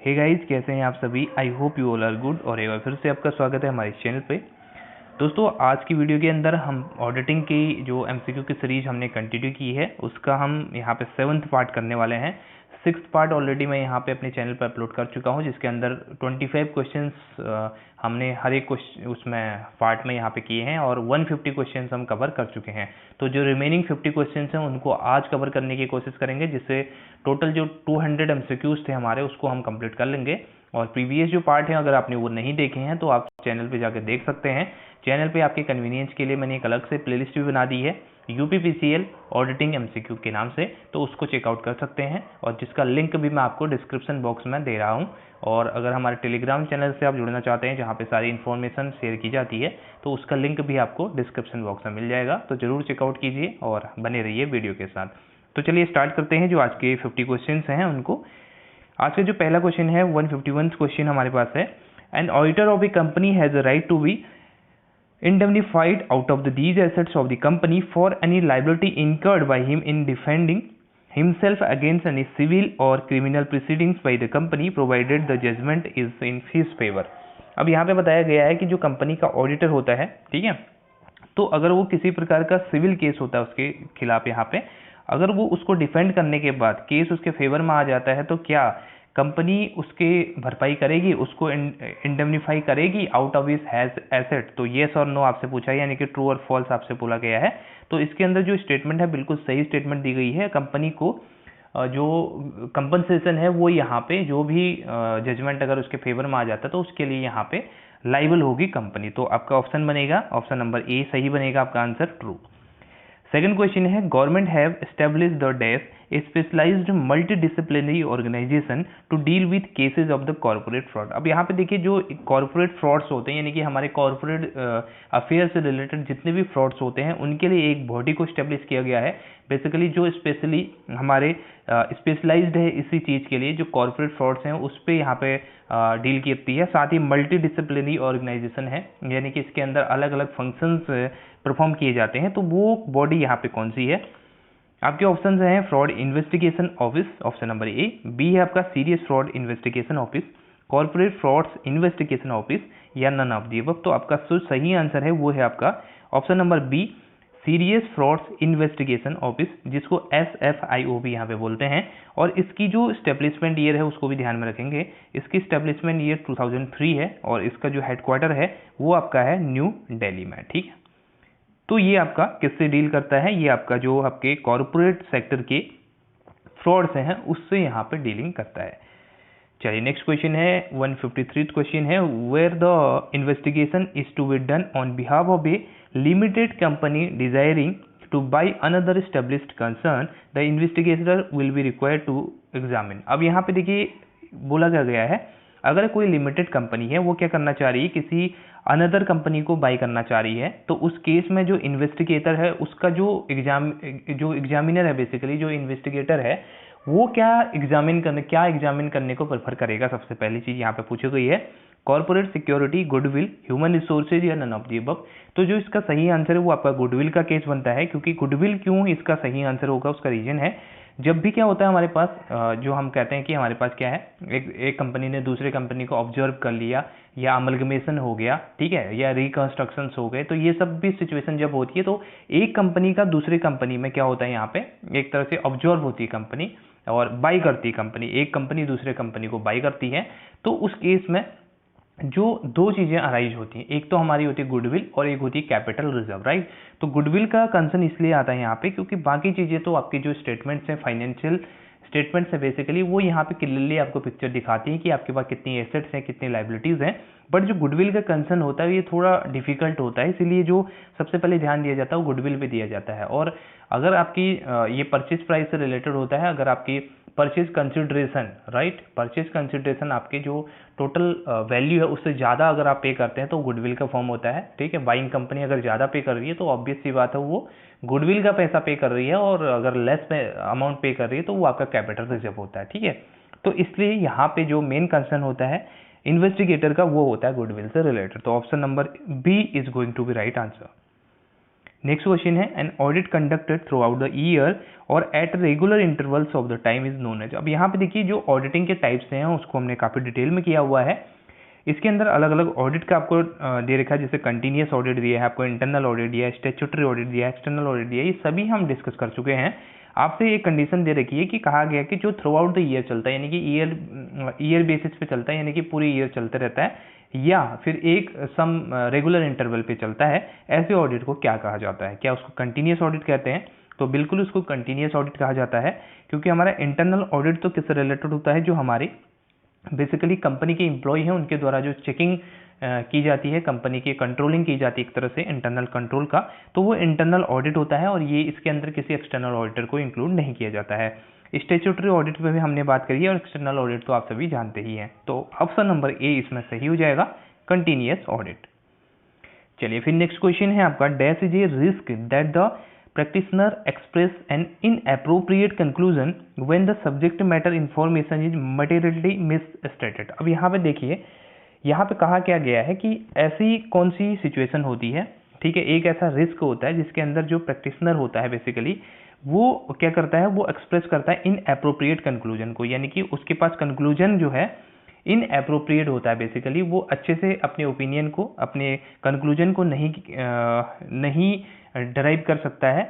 Hey guys, कैसे हैं आप सभी। I hope you all are good. और एक बार फिर से आपका स्वागत है हमारे चैनल पे। दोस्तों, आज की वीडियो के अंदर हम ऑडिटिंग की जो एमसीक्यू की सीरीज हमने कंटिन्यू की है उसका हम यहाँ पे 7th पार्ट करने वाले हैं। 6th पार्ट ऑलरेडी मैं यहाँ पे अपने चैनल पर अपलोड कर चुका हूँ, जिसके अंदर 25 क्वेश्चंस हमने हर एक क्वेश्चन उसमें पार्ट में यहाँ पे किए हैं और 150 क्वेश्चंस हम कवर कर चुके हैं। तो जो रिमेनिंग 50 क्वेश्चंस हैं उनको आज कवर करने की कोशिश करेंगे, जिससे टोटल जो 200 एमसीक्यूज थे हमारे उसको हम कंप्लीट कर लेंगे। और प्रीवियस जो पार्ट है अगर आपने वो नहीं देखे हैं तो आप चैनल पे जाकर देख सकते हैं। चैनल पे आपके कन्वीनियंस के लिए मैंने एक अलग से प्लेलिस्ट भी बना दी है यूपीपीसीएल ऑडिटिंग एमसीक्यू के नाम से, तो उसको चेकआउट कर सकते हैं और जिसका लिंक भी मैं आपको डिस्क्रिप्शन बॉक्स में दे रहा हूं। और अगर हमारे टेलीग्राम चैनल से आप जुड़ना चाहते हैं जहां पे सारी इन्फॉर्मेशन शेयर की जाती है तो उसका लिंक भी आपको डिस्क्रिप्शन बॉक्स में मिल जाएगा, तो जरूर चेकआउट कीजिए और बने रहिए वीडियो के साथ। तो चलिए स्टार्ट करते हैं जो आज के 50 क्वेश्चन हैं उनको। आज का जो पहला क्वेश्चन है 151 क्वेश्चन हमारे पास है। An auditor of a company has a right to be indemnified out of these assets of the company for any liability incurred by him in defending himself against any civil or criminal proceedings by the company provided the judgment is in his favor। अब यहाँ पे बताया गया है कि जो company का auditor होता है, ठीक है, तो अगर वो किसी प्रकार का सिविल केस होता है उसके खिलाफ, यहाँ पे अगर वो उसको डिफेंड करने के बाद केस उसके फेवर में आ जाता है तो क्या कंपनी उसके भरपाई करेगी, उसको इंडेमनीफाई करेगी out of his has asset. तो येस और नो आपसे पूछा है, यानी कि ट्रू और फॉल्स आपसे बोला गया है। तो इसके अंदर जो स्टेटमेंट है बिल्कुल सही स्टेटमेंट दी गई है। कंपनी को जो कंपनसेशन है वो यहाँ पे जो भी जजमेंट अगर उसके फेवर में आ जाता है तो उसके लिए यहाँ पे लाइबल होगी कंपनी। तो आपका ऑप्शन बनेगा, ऑप्शन नंबर ए सही बनेगा आपका आंसर, ट्रू। सेकंड क्वेश्चन है government have established the dash a specialized multidisciplinary organization to deal with cases of the corporate fraud. अब यहाँ पे देखिए जो कॉर्पोरेट फ्रॉड्स होते हैं, यानी कि हमारे कॉर्पोरेट अफेयर से रिलेटेड जितने भी फ्रॉड्स होते हैं उनके लिए एक बॉडी को स्टेब्लिश किया गया है बेसिकली, जो स्पेशली हमारे स्पेशलाइज्ड है इसी चीज़ के लिए, जो कॉर्पोरेट फ्रॉड्स हैं उस पर यहाँ पे डील करती है। साथ ही मल्टी डिसिप्लिनरी ऑर्गेनाइजेशन है, यानी कि इसके अंदर अलग अलग फंक्शंस परफॉर्म किए जाते हैं। तो वो बॉडी यहाँ पे कौन सी है? आपके ऑप्शन हैं fraud investigation office, option number A. B है आपका serious fraud investigation office, corporate frauds investigation office, या नन ऑफ दी अबव। तो आपका जो सही आंसर है वो है आपका option number B, serious frauds investigation office, जिसको SFIO भी यहाँ पे बोलते हैं। और इसकी जो स्टेब्लिशमेंट ईयर है उसको भी ध्यान में रखेंगे। इसकी स्टेब्लिशमेंट ईयर 2003 है और इसका जो हेडक्वार्टर है वो आपका है न्यू दिल्ली में, ठीक है। तो ये आपका किससे डील करता है? ये आपका जो आपके कॉर्पोरेट सेक्टर के फ्रॉड्स हैं उससे यहाँ पे डीलिंग करता है। चलिए नेक्स्ट क्वेश्चन है 153 क्वेश्चन है, where the investigation is to be done on behalf of a limited company desiring to buy another established concern, the investigator will be required to examine. अब यहाँ पे देखिए बोला गया है अगर कोई लिमिटेड कंपनी है वो क्या करना चाह रही है, किसी अनदर कंपनी को बाई करना चाह रही है, तो उस केस में जो इन्वेस्टिगेटर है उसका जो एग्जामिनर है, बेसिकली जो इन्वेस्टिगेटर है वो क्या एग्जामिन करने को प्रेफर करेगा। सबसे पहली चीज यहाँ पे पूछी गई है corporate security, goodwill, human resources या नन ऑफ दी अबव। तो जो इसका सही आंसर है वो आपका गुडविल का केस बनता है, क्योंकि गुडविल क्यों इसका सही आंसर होगा उसका रीजन है, जब भी क्या होता है हमारे पास जो हम कहते हैं कि हमारे पास क्या है, एक कंपनी ने दूसरे कंपनी को ऑब्जर्व कर लिया या अमलगमेशन हो गया, ठीक है, या रिकंस्ट्रक्शन हो गए, तो ये सब भी सिचुएशन जब होती है तो एक कंपनी का दूसरे कंपनी में क्या होता है, यहाँ पे एक तरह से ऑब्जर्व होती है कंपनी और बाई करती है कंपनी, एक कंपनी दूसरे कंपनी को बाई करती है। तो उस केस में जो दो चीजें अराइज होती हैं, एक तो हमारी होती है गुडविल और एक होती है कैपिटल रिजर्व, राइट। तो गुडविल का कंसर्न इसलिए आता है यहाँ पे क्योंकि बाकी चीजें तो आपकी जो स्टेटमेंट्स हैं, फाइनेंशियल स्टेटमेंट्स है बेसिकली, वो यहाँ पे क्लियरली आपको पिक्चर दिखाती है कि आपके पास कितनी एसेट्स हैं, कितनी लाइबिलिटीज हैं। बट जो गुडविल का कंसर्न होता है ये थोड़ा डिफिकल्ट होता है, इसीलिए जो सबसे पहले ध्यान दिया जाता है वो गुडविल पे दिया जाता है। और अगर आपकी ये परचेज प्राइस से रिलेटेड होता है, अगर आपकी purchase consideration, right, purchase consideration आपके जो टोटल वैल्यू है उससे ज़्यादा अगर आप पे करते हैं तो गुडविल का फॉर्म होता है, ठीक है। बाइंग कंपनी अगर ज़्यादा पे कर रही है तो ऑब्वियस सी बात है वो गुडविल का पैसा पे कर रही है, और अगर लेस अमाउंट पे कर रही है तो वो आपका कैपिटल रिजर्व होता है, ठीक है। तो इसलिए यहाँ पे जो मेन कंसर्न होता है इन्वेस्टिगेटर का वो होता है गुडविल से रिलेटेड। तो option number B is going to be right answer. Next question है an audit conducted throughout the year और at regular intervals of the time is known as. अब यहाँ पे देखिए जो ऑडिटिंग के टाइप्स हैं उसको हमने काफ़ी डिटेल में किया हुआ है। इसके अंदर अलग अलग ऑडिट का आपको दे रखा है, जैसे कंटिन्यूस ऑडिट दिया है आपको, इंटरनल ऑडिट दिया है, स्टैट्यूटरी ऑडिट दिया है, एक्सटर्नल ऑडिट दिया है, ये सभी हम डिस्कस कर चुके हैं। आपसे एक कंडीशन दे रखी है कि कहा गया कि जो थ्रू आउट द ईयर चलता है, यानी कि ईयर बेसिस पे चलता है, यानी कि पूरी ईयर चलते रहता है, या फिर एक सम रेगुलर इंटरवल पे चलता है, ऐसे ऑडिट को क्या कहा जाता है? क्या उसको कंटिन्यूस ऑडिट कहते हैं? तो बिल्कुल उसको कंटिन्यूस ऑडिट कहा जाता है, क्योंकि हमारा इंटरनल ऑडिट तो किससे रिलेटेड होता है? जो हमारी बेसिकली कंपनी के एम्प्लॉय हैं उनके द्वारा जो चेकिंग की जाती है, कंपनी की कंट्रोलिंग की जाती है एक तरह से इंटरनल कंट्रोल का, तो वो इंटरनल ऑडिट होता है और ये इसके अंदर किसी एक्सटर्नल ऑडिटर को इंक्लूड नहीं किया जाता है। स्टैट्यूटरी ऑडिट पे भी हमने बात करी है और एक्सटर्नल ऑडिट तो आप सभी जानते ही हैं। तो ऑप्शन नंबर ए इसमें सही हो जाएगा, कंटिन्यूअस ऑडिट। चलिए फिर नेक्स्ट क्वेश्चन है आपका, dash is A risk that the practitioner express an inappropriate conclusion when the subject matter information is materially misstated। अब यहाँ पे देखिए, यहाँ पे कहा क्या गया है कि ऐसी कौन सी सिचुएशन होती है, ठीक है, एक ऐसा रिस्क होता है जिसके अंदर जो प्रैक्टिशनर होता है बेसिकली वो क्या करता है, वो एक्सप्रेस करता है इनएप्रोप्रिएट कंक्लूजन को, यानी कि उसके पास कंक्लूजन जो है इनएप्रोप्रिएट होता है, बेसिकली वो अच्छे से अपने ओपिनियन को, अपने कंक्लूजन को नहीं डराइव कर सकता है।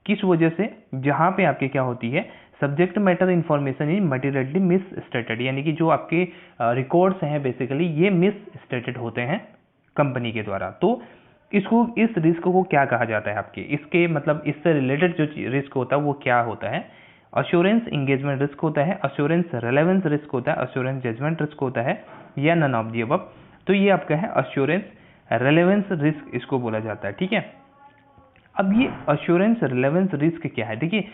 किस वजह से? जहां पे आपके क्या होती है, subject matter information is materially miss stated, यानी कि जो आपके रिकॉर्ड्स हैं बेसिकली ये मिस स्टेटेड होते हैं कंपनी के द्वारा। तो इसको, इस रिस्क को क्या कहा जाता है आपके, इसके मतलब इससे रिलेटेड जो रिस्क होता है वो क्या होता है? अश्योरेंस इंगेजमेंट रिस्क होता है, अश्योरेंस रेलेवेंस रिस्क होता है, अश्योरेंस जजमेंट रिस्क होता है, या नन ऑफ दी अबव। तो ये आपका है अश्योरेंस रेलेवेंस रिस्क, इसको बोला जाता है, ठीक है। अब ये अश्योरेंस रेलेवेंस रिस्क क्या है? देखिए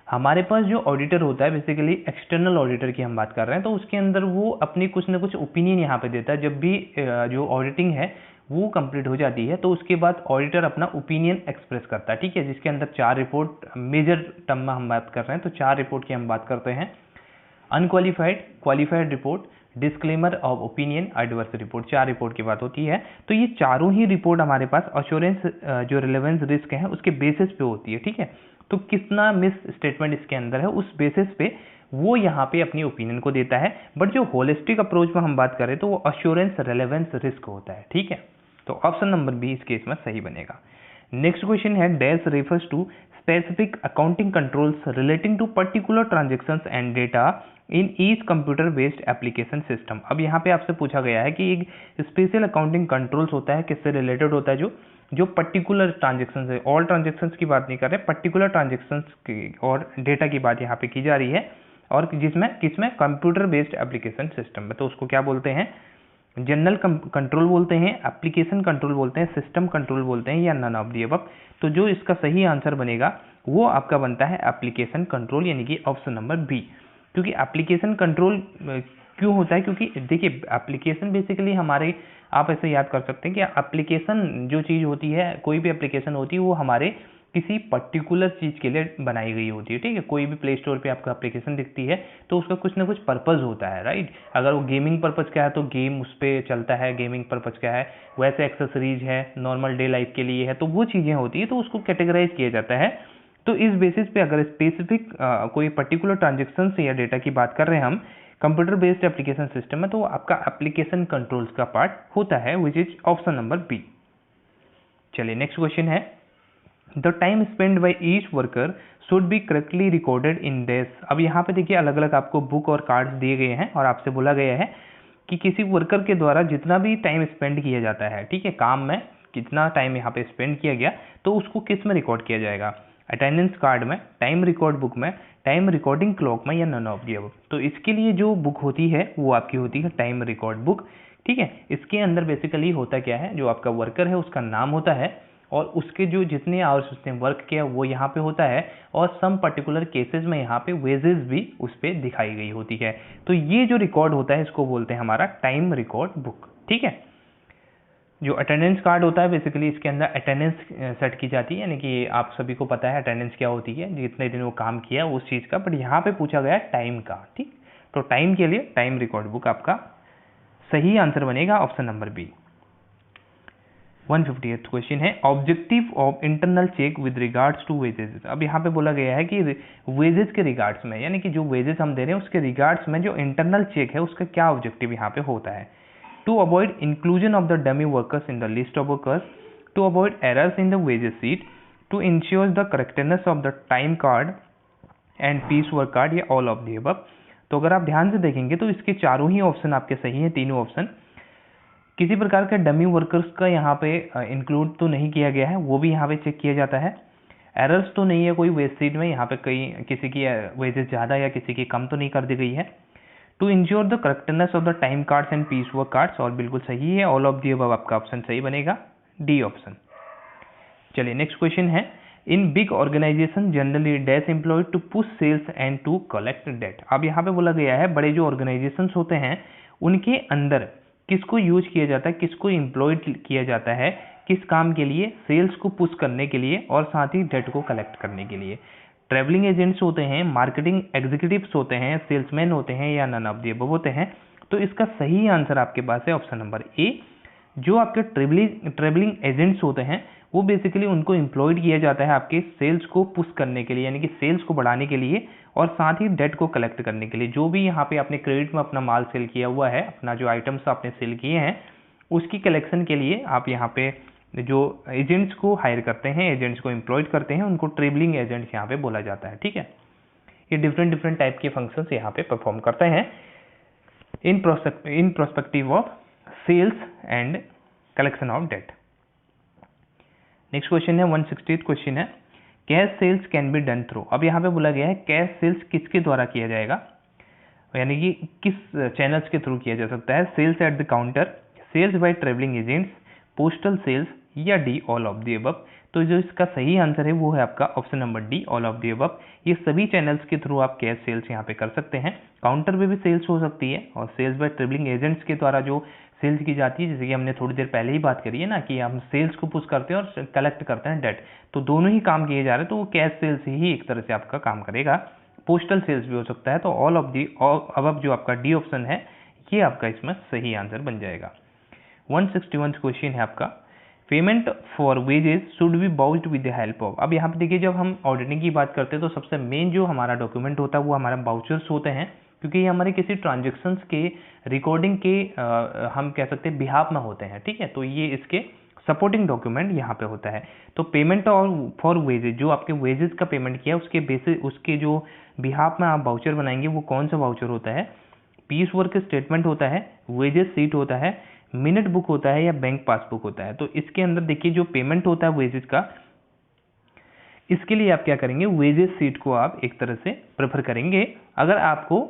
हमारे पास जो ऑडिटर होता है बेसिकली एक्सटर्नल ऑडिटर की हम बात कर रहे हैं, तो उसके अंदर वो अपनी कुछ ना कुछ ओपिनियन यहाँ पे देता है। जब भी जो ऑडिटिंग है वो कंप्लीट हो जाती है तो उसके बाद ऑडिटर अपना ओपिनियन एक्सप्रेस करता है, ठीक है, जिसके अंदर 4 रिपोर्ट मेजर टर्म में हम बात कर रहे हैं, तो 4 रिपोर्ट की हम बात करते हैं। Unqualified, qualified report, disclaimer of opinion, adverse report, 4 report की बात होती है। तो ये चारों ही रिपोर्ट हमारे पास अश्योरेंस जो रिलेवेंस रिस्क है उसके बेसिस पे होती है, ठीक है। तो कितना मिस स्टेटमेंट इसके अंदर है उस बेसिस पे वो यहाँ पे अपनी ओपिनियन को देता है। बट जो होलिस्टिक अप्रोच में हम बात करें तो वो अश्योरेंस रिलेवेंस रिस्क होता है, ठीक है। तो ऑप्शन नंबर बी इस केस में सही बनेगा। नेक्स्ट क्वेश्चन है, dash refers to specific accounting controls relating to particular transactions and data in each computer based application system. अब यहाँ पे आपसे पूछा गया है कि एक स्पेशल अकाउंटिंग कंट्रोल्स होता है, किससे रिलेटेड होता है? जो पर्टिकुलर ट्रांजेक्शंस है, ऑल ट्रांजेक्शंस की बात नहीं कर रहे, पर्टिकुलर ट्रांजेक्शंस की और डेटा की बात यहाँ पे की जा रही है, और जिसमें किसमें? कंप्यूटर बेस्ड एप्लीकेशन सिस्टम में। तो उसको क्या बोलते हैं? जनरल कंट्रोल बोलते हैं, एप्लीकेशन कंट्रोल बोलते हैं, सिस्टम कंट्रोल बोलते हैं, या नन ऑफ दी अबव। तो जो इसका सही आंसर बनेगा वो आपका बनता है एप्लीकेशन कंट्रोल, यानी कि ऑप्शन नंबर बी। क्योंकि एप्लीकेशन कंट्रोल क्यों होता है? क्योंकि देखिए एप्लीकेशन बेसिकली हमारे, आप ऐसे याद कर सकते हैं कि एप्लीकेशन जो चीज़ होती है, कोई भी एप्लीकेशन होती है वो हमारे किसी पर्टिकुलर चीज़ के लिए बनाई गई होती है, ठीक है। कोई भी प्ले स्टोर पे आपको एप्लीकेशन दिखती है तो उसका कुछ ना कुछ पर्पज़ होता है, राइट। अगर वो गेमिंग पर्पज़ का है तो गेम उस पर चलता है, गेमिंग पर्पज़ का है। वैसे एक्सेसरीज है, नॉर्मल डे लाइफ के लिए है, तो वो चीज़ें होती है, तो उसको कैटेगराइज किया जाता है। तो इस बेसिस पे अगर स्पेसिफिक कोई पर्टिकुलर ट्रांजेक्शन या डेटा की बात कर रहे हैं हम कंप्यूटर बेस्ड एप्लीकेशन सिस्टम में, तो आपका एप्लीकेशन कंट्रोल्स का पार्ट होता है, which is option number B. चलिए नेक्स्ट क्वेश्चन है, the time spend by each worker should be correctly recorded in days. अब यहाँ पे देखिए अलग अलग आपको बुक और कार्ड्स दिए गए हैं और आपसे बोला गया है कि किसी वर्कर के द्वारा जितना भी टाइम स्पेंड किया जाता है, ठीक है, काम में कितना टाइम यहाँ पे स्पेंड किया गया, तो उसको किस में रिकॉर्ड किया जाएगा? अटेंडेंस कार्ड में, टाइम रिकॉर्ड बुक में, टाइम रिकॉर्डिंग क्लॉक में, या नन ऑफ दी अबव। तो इसके लिए जो बुक होती है वो आपकी होती है टाइम रिकॉर्ड बुक, ठीक है। इसके अंदर बेसिकली होता क्या है, जो आपका वर्कर है उसका नाम होता है और उसके जो जितने आवर्स उसने वर्क किया वो यहाँ पे होता है, और सम पर्टिकुलर केसेस में यहाँ पे वेजेस भी उस पर दिखाई गई होती है। तो ये जो रिकॉर्ड होता है इसको बोलते हैं हमारा टाइम रिकॉर्ड बुक, ठीक है। जो अटेंडेंस कार्ड होता है बेसिकली इसके अंदर अटेंडेंस सेट की जाती है, यानी कि आप सभी को पता है अटेंडेंस क्या होती है, जितने दिन वो काम किया उस चीज़ का, बट यहाँ पे पूछा गया टाइम का, ठीक। तो टाइम के लिए टाइम रिकॉर्ड बुक आपका सही आंसर बनेगा, option number B. 158th question है objective of internal check with regards to wages. अब यहाँ पे बोला गया है कि वेजेस के रिगार्ड्स में, यानी कि जो वेजेस हम दे रहे हैं उसके रिगार्ड्स में जो इंटरनल चेक है उसका क्या ऑब्जेक्टिव यहाँ पे होता है। To avoid inclusion of the dummy workers in the list of workers, to avoid errors in the wages sheet, to ensure the correctness of the time card and piece work card, या all of the above. तो अगर आप ध्यान से देखेंगे तो इसके चारों ही ऑप्शन आपके सही हैं, तीनों ऑप्शन। किसी प्रकार के डमी वर्कर्स का यहाँ पे इंक्लूड तो नहीं किया गया है, वो भी यहाँ पे चेक किया जाता है। एरर्स तो नहीं है कोई वेज शीट में, यहाँ पे किसी की वेजेस ज़्यादा या किसी की कम तो नहीं कर दी गई है। To ensure the correctness of the time cards and piece work cards, और बिल्कुल सही है, ऑल ऑफ दी अबव आपका ऑप्शन सही बनेगा, डी ऑप्शन। चलिए नेक्स्ट क्वेश्चन है, in big organisation generally dash employed to push sales and to collect debt. अब यहाँ पे बोला गया है बड़े जो ऑर्गेनाइजेशंस होते हैं उनके अंदर किसको यूज किया जाता है, किसको एम्प्लॉयड किया जाता है, किस काम के लिए, सेल्स को पुश करने के लिए और साथ ही डेट को कलेक्ट करने के लिए। ट्रैवलिंग एजेंट्स होते हैं, मार्केटिंग एग्जीक्यूटिव्स होते हैं, सेल्समैन होते हैं, या नन ऑफ द अबव होते हैं। तो इसका सही आंसर आपके पास है ऑप्शन नंबर ए। जो आपके ट्रेवलिंग एजेंट्स होते हैं वो बेसिकली उनको एम्प्लॉयड किया जाता है आपके सेल्स को पुश करने के लिए, यानी कि सेल्स को बढ़ाने के लिए और साथ ही डेट को कलेक्ट करने के लिए। जो भी यहाँ पे आपने क्रेडिट में अपना माल सेल किया हुआ है, अपना जो आइटम्स आपने सेल किए हैं उसकी कलेक्शन के लिए आप यहाँ पे जो एजेंट्स को हायर करते हैं, एजेंट्स को एम्प्लॉयड करते हैं, उनको ट्रेवलिंग एजेंट्स यहाँ पे बोला जाता है। ठीक है, ये डिफरेंट टाइप के फंक्शंस यहाँ पे परफॉर्म करते हैं in prospective of sales and collection of debt. Next question है 160th क्वेश्चन है, cash sales can be done through. अब यहाँ पे बोला गया है कैश सेल्स किसके द्वारा किया जाएगा, यानी कि किस चैनल्स के थ्रू किया जा सकता है। Sales at the counter, sales by travelling agents, postal sales, या D all of the above. तो जो इसका सही आंसर है वो है आपका option number D, all of the above. ये सभी चैनल्स के थ्रू आप कैश सेल्स यहाँ पे कर सकते हैं। काउंटर पे भी सेल्स हो सकती है और सेल्स बाय ट्रेवलिंग एजेंट्स के द्वारा जो सेल्स की जाती है, जैसे कि हमने थोड़ी देर पहले ही बात करी है ना कि हम सेल्स को पुश करते हैं और कलेक्ट करते हैं डेट, तो दोनों ही काम किए जा रहे हैं, तो वो कैश सेल्स ही एक तरह से आपका काम करेगा। पोस्टल सेल्स भी हो सकता है, तो ऑल ऑफ दी अबव जो आपका डी ऑप्शन है ये आपका इसमें सही आंसर बन जाएगा। 161 क्वेश्चन है आपका, payment for wages should be vouched with the help of. अब यहाँ पे देखिए जब हम ऑडिटिंग की बात करते हैं तो सबसे मेन जो हमारा डॉक्यूमेंट होता है वो हमारा बाउचर्स होते हैं, क्योंकि ये हमारे किसी ट्रांजेक्शन्स के रिकॉर्डिंग के हम कह सकते हैं बिहाफ में होते हैं। ठीक है, तो ये इसके सपोर्टिंग डॉक्यूमेंट यहाँ पे होता है। तो पेमेंट और फॉर वेजेस, जो आपके वेजेस का पेमेंट किया उसके बेसिस उसके जो बिहाफ में आप वाउचर बनाएंगे वो कौन सा वाउचर होता है, पीस वर्क स्टेटमेंट होता है, वेजेस सीट होता है, मिनट बुक होता है, या बैंक पासबुक होता है। तो इसके अंदर देखिए जो पेमेंट होता है वेजेस का, इसके लिए आप क्या करेंगे, वेजेस सीट को आप एक तरह से प्रेफर करेंगे अगर आपको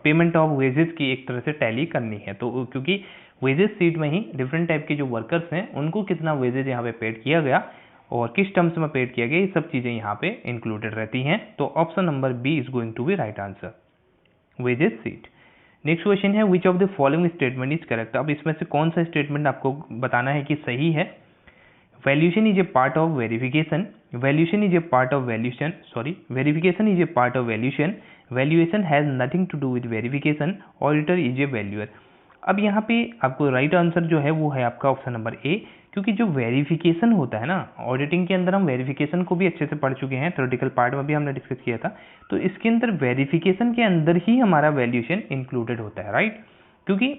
पेमेंट ऑफ वेजेस की एक तरह से टैली करनी है। तो क्योंकि वेजेस सीट में ही डिफरेंट टाइप के जो वर्कर्स हैं उनको कितना वेजेस यहाँ पे पेड किया गया और किस टर्म्स में पेड किया गया, ये सब चीज़ें यहाँ पे इंक्लूडेड रहती हैं। तो option number B is going to be right answer, wages sheet. Next question है, which of the following statement is correct. अब इसमें से कौन सा स्टेटमेंट आपको बताना है कि सही है। Valuation is a part of verification, valuation is a part of valuation, verification is a part of valuation, valuation has nothing to do with verification, auditor is a valuer. अब यहाँ पे आपको राइट आंसर जो है वो है आपका option number ए, क्योंकि जो वेरिफिकेशन होता है ना, ऑडिटिंग के अंदर हम वेरिफिकेशन को भी अच्छे से पढ़ चुके हैं, थ्योरेटिकल पार्ट में भी हमने डिस्कस किया था। तो इसके अंदर वेरिफिकेशन के अंदर ही हमारा वैल्यूएशन इंक्लूडेड होता है, राइट। क्योंकि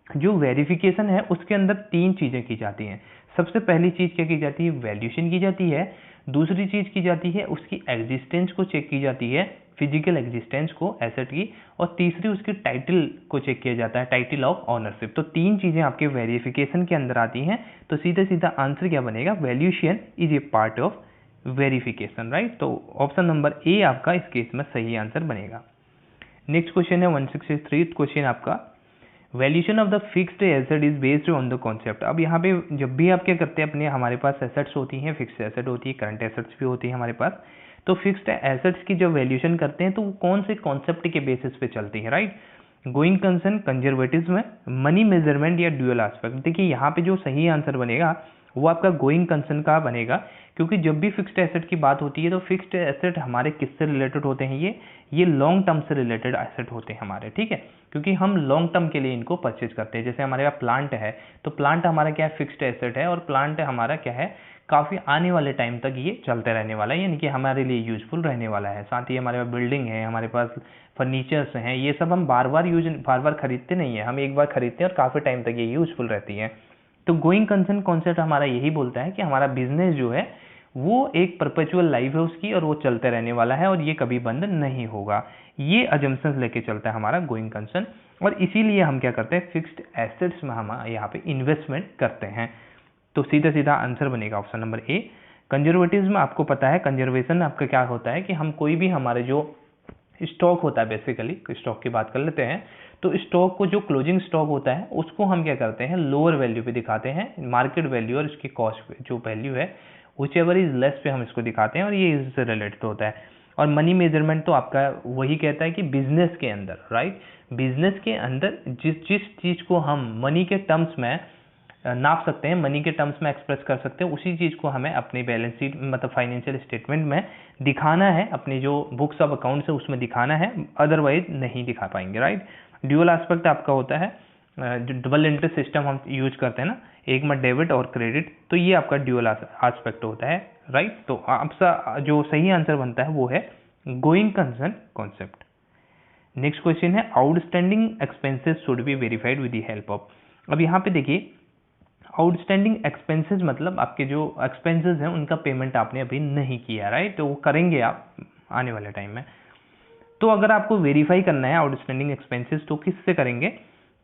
जो वेरिफिकेशन है उसके अंदर तीन चीज़ें की जाती हैं। सबसे पहली चीज़ क्या की जाती है, वैल्यूएशन की जाती है। दूसरी चीज़ की जाती है उसकी एग्जिस्टेंस को चेक की जाती है, फिजिकल एग्जिस्टेंस को एसेट की, और तीसरी उसकी टाइटल को चेक किया जाता है, टाइटल ऑफ ऑनरशिप। तो तीन चीज़ें आपके वेरिफिकेशन के अंदर आती हैं। तो सीधा सीधा आंसर क्या बनेगा, valuation is a part of verification, right. तो ऑप्शन नंबर ए आपका इस केस में सही आंसर बनेगा। नेक्स्ट क्वेश्चन है 163 क्वेश्चन आपका, valuation of the fixed asset is based on the concept. अब यहाँ पे जब भी आप क्या करते हैं, अपने हमारे पास एसेट्स होती हैं, फिक्स्ड एसेट होती है, करंट एसेट्स भी होती है हमारे पास। तो फिक्स्ड एसेट्स की जब वैल्यूएशन करते हैं तो वो कौन से कॉन्सेप्ट के बेसिस पे चलती है, right. Going concern, conservatism, money measurement, या ड्यूअल एस्पेक्ट। देखिए यहाँ पे जो सही आंसर बनेगा वो आपका गोइंग कंसर्न का बनेगा, क्योंकि जब भी फिक्स्ड एसेट की बात होती है तो फिक्स्ड एसेट हमारे किससे रिलेटेड होते हैं, ये लॉन्ग टर्म से रिलेटेड एसेट होते हैं हमारे, ठीक है, क्योंकि हम लॉन्ग टर्म के लिए इनको परचेज करते हैं। जैसे हमारे पास प्लांट है, तो प्लांट हमारा क्या है, फिक्स्ड एसेट है, और प्लांट हमारा क्या है, काफ़ी आने वाले टाइम तक ये चलते रहने वाला है, यानी कि हमारे लिए यूजफुल रहने वाला है। साथ ही हमारे पास बिल्डिंग है, हमारे पास फर्नीचर्स हैं, ये सब हम बार बार खरीदते नहीं है, हम एक बार खरीदते हैं और काफ़ी टाइम तक ये यूजफुल रहती है। तो गोइंग कंसर्न कॉन्सेप्ट हमारा यही बोलता है कि हमारा बिजनेस जो है वो एक परपेचुअल लाइफ है उसकी, और वो चलते रहने वाला है और ये कभी बंद नहीं होगा। ये अजम्पशंस लेके चलता है हमारा गोइंग कंसर्न, और इसीलिए हम क्या करते हैं, फिक्स्ड एसेट्स में हम यहाँ पे इन्वेस्टमेंट करते हैं। तो सीधा सीधा आंसर बनेगा ऑप्शन नंबर ए। कंजर्वेटिज्म आपको पता है, कंजर्वेशन आपका क्या होता है कि हम कोई भी हमारे जो स्टॉक होता है, बेसिकली स्टॉक की बात कर लेते हैं, तो स्टॉक को जो क्लोजिंग स्टॉक होता है उसको हम क्या करते हैं, लोअर वैल्यू पे दिखाते हैं, मार्केट वैल्यू और इसकी कॉस्ट जो वैल्यू है विच एवर इज लेस पे हम इसको दिखाते हैं, और ये इससे रिलेटेड होता है। और मनी मेजरमेंट तो आपका वही कहता है कि बिजनेस के अंदर, राइट, बिजनेस के अंदर जिस चीज को हम मनी के टर्म्स में नाप सकते हैं, मनी के टर्म्स में एक्सप्रेस कर सकते हैं, उसी चीज को हमें अपनी बैलेंस शीट मतलब फाइनेंशियल स्टेटमेंट में दिखाना है, अपनी जो बुक्स ऑफ अकाउंट्स है उसमें दिखाना है, अदरवाइज नहीं दिखा पाएंगे, राइट। ड्यूअल एस्पेक्ट आपका होता है, जो डबल इंटरेस्ट सिस्टम हम यूज करते हैं ना, एक में डेबिट और क्रेडिट, तो ये आपका ड्यूअल एस्पेक्ट होता है, राइट। तो आपका जो सही आंसर बनता है वो है going concern concept. Next question है, outstanding expenses should be verified with the help of. अब यहाँ पे देखिए, आउटस्टैंडिंग एक्सपेंसेस मतलब आपके जो एक्सपेंसेस हैं उनका पेमेंट आपने अभी नहीं किया, राइट, तो वो करेंगे आप आने वाले टाइम में। तो अगर आपको वेरीफाई करना है आउटस्टैंडिंग एक्सपेंसेस तो किससे करेंगे,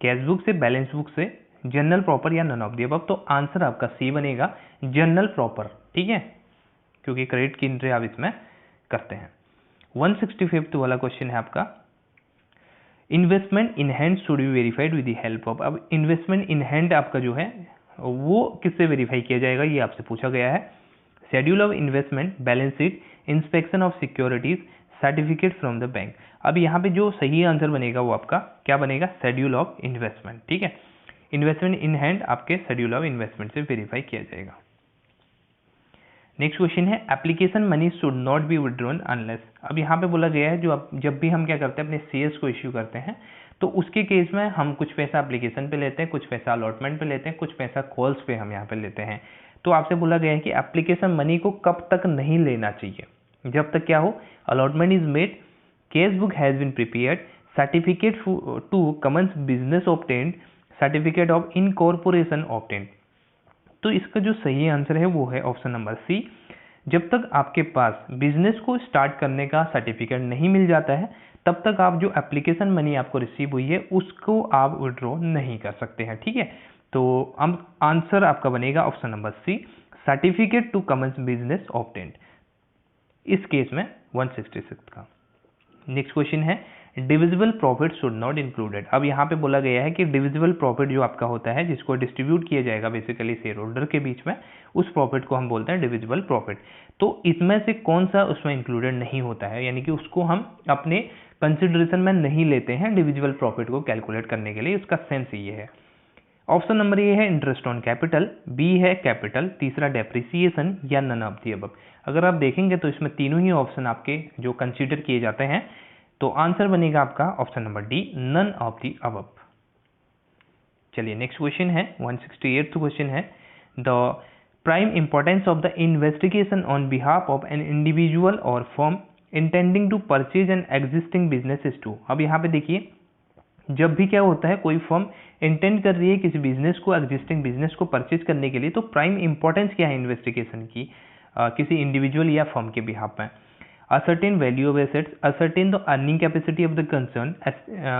कैश बुक से, बैलेंस बुक से, जनरल प्रॉपर या नन ऑफ द अबव। तो आंसर आपका सी बनेगा, जनरल प्रॉपर, ठीक है, क्योंकि क्रेडिट की एंट्री आप इसमें करते हैं। 165 वाला क्वेश्चन है आपका, investment in hand should be verified with the help of. अब इन्वेस्टमेंट इन हैंड आपका जो है वो किससे वेरीफाई किया जाएगा, ये आपसे पूछा गया है। Schedule of investment, balance sheet, inspection of securities, certificate from the bank. अब यहाँ पे जो सही आंसर बनेगा वो आपका क्या बनेगा, शेड्यूल ऑफ इन्वेस्टमेंट, ठीक है। इन्वेस्टमेंट इन हैंड आपके शेड्यूल ऑफ इन्वेस्टमेंट से वेरीफाई किया जाएगा। नेक्स्ट क्वेश्चन है, application money should not be withdrawn unless. अब यहाँ पे बोला गया है, जो जब भी हम क्या करते हैं अपने शेयर्स को इश्यू करते हैं, तो उसके केस में हम कुछ पैसा एप्लीकेशन पे लेते हैं, कुछ पैसा अलॉटमेंट पे लेते हैं, कुछ पैसा कॉल्स पे हम यहाँ पे लेते हैं। तो आपसे बोला गया है कि एप्लीकेशन मनी को कब तक नहीं लेना चाहिए, जब तक क्या हो, allotment is made, cash book has been prepared, certificate to commence business obtained, certificate of incorporation obtained. तो इसका जो सही आंसर है वो है ऑप्शन नंबर सी, जब तक आपके पास बिजनेस को स्टार्ट करने का सर्टिफिकेट नहीं मिल जाता है तब तक आप जो एप्लीकेशन मनी आपको रिसीव हुई है उसको आप विड्रॉ नहीं कर सकते हैं, ठीक है। तो अब आंसर आपका बनेगा option number C, certificate to commence business obtained, इस केस में 166 का। नेक्स्ट क्वेश्चन है, divisible profit should not included. अब यहाँ पे बोला गया है कि डिविजिबल प्रॉफिट जो आपका होता है जिसको डिस्ट्रीब्यूट किया जाएगा बेसिकली शेयर होल्डर के बीच में, उस प्रॉफिट को हम बोलते हैं डिविजिबल प्रॉफिट। तो इसमें से कौन सा उसमें इंक्लूडेड नहीं होता है, यानी कि उसको हम अपने कंसिडरेशन में नहीं लेते हैं डिविजिबल प्रॉफिट को कैलकुलेट करने के लिए, उसका सेंस ये है। ऑप्शन नंबर ए है इंटरेस्ट ऑन कैपिटल, बी है कैपिटल, तीसरा डेप्रिसिएशन, या नन ऑफ द अबव। अगर आप देखेंगे तो इसमें तीनों ही ऑप्शन आपके जो कंसीडर किए जाते हैं, तो आंसर बनेगा आपका option number D, none of the above. चलिए नेक्स्ट क्वेश्चन है 168 क्वेश्चन है, the prime importance of the investigation on behalf of an individual और firm intending to purchase an existing business is to. अब यहाँ पे देखिए, जब भी क्या होता है, कोई फर्म इंटेंड कर रही है किसी बिजनेस को, एग्जिस्टिंग बिजनेस को परचेज करने के लिए, तो प्राइम इंपॉर्टेंस क्या है इन्वेस्टिगेशन की किसी इंडिविजुअल या फर्म के बिहाफ में। ascertain value of assets, ascertain the earning capacity of the concern,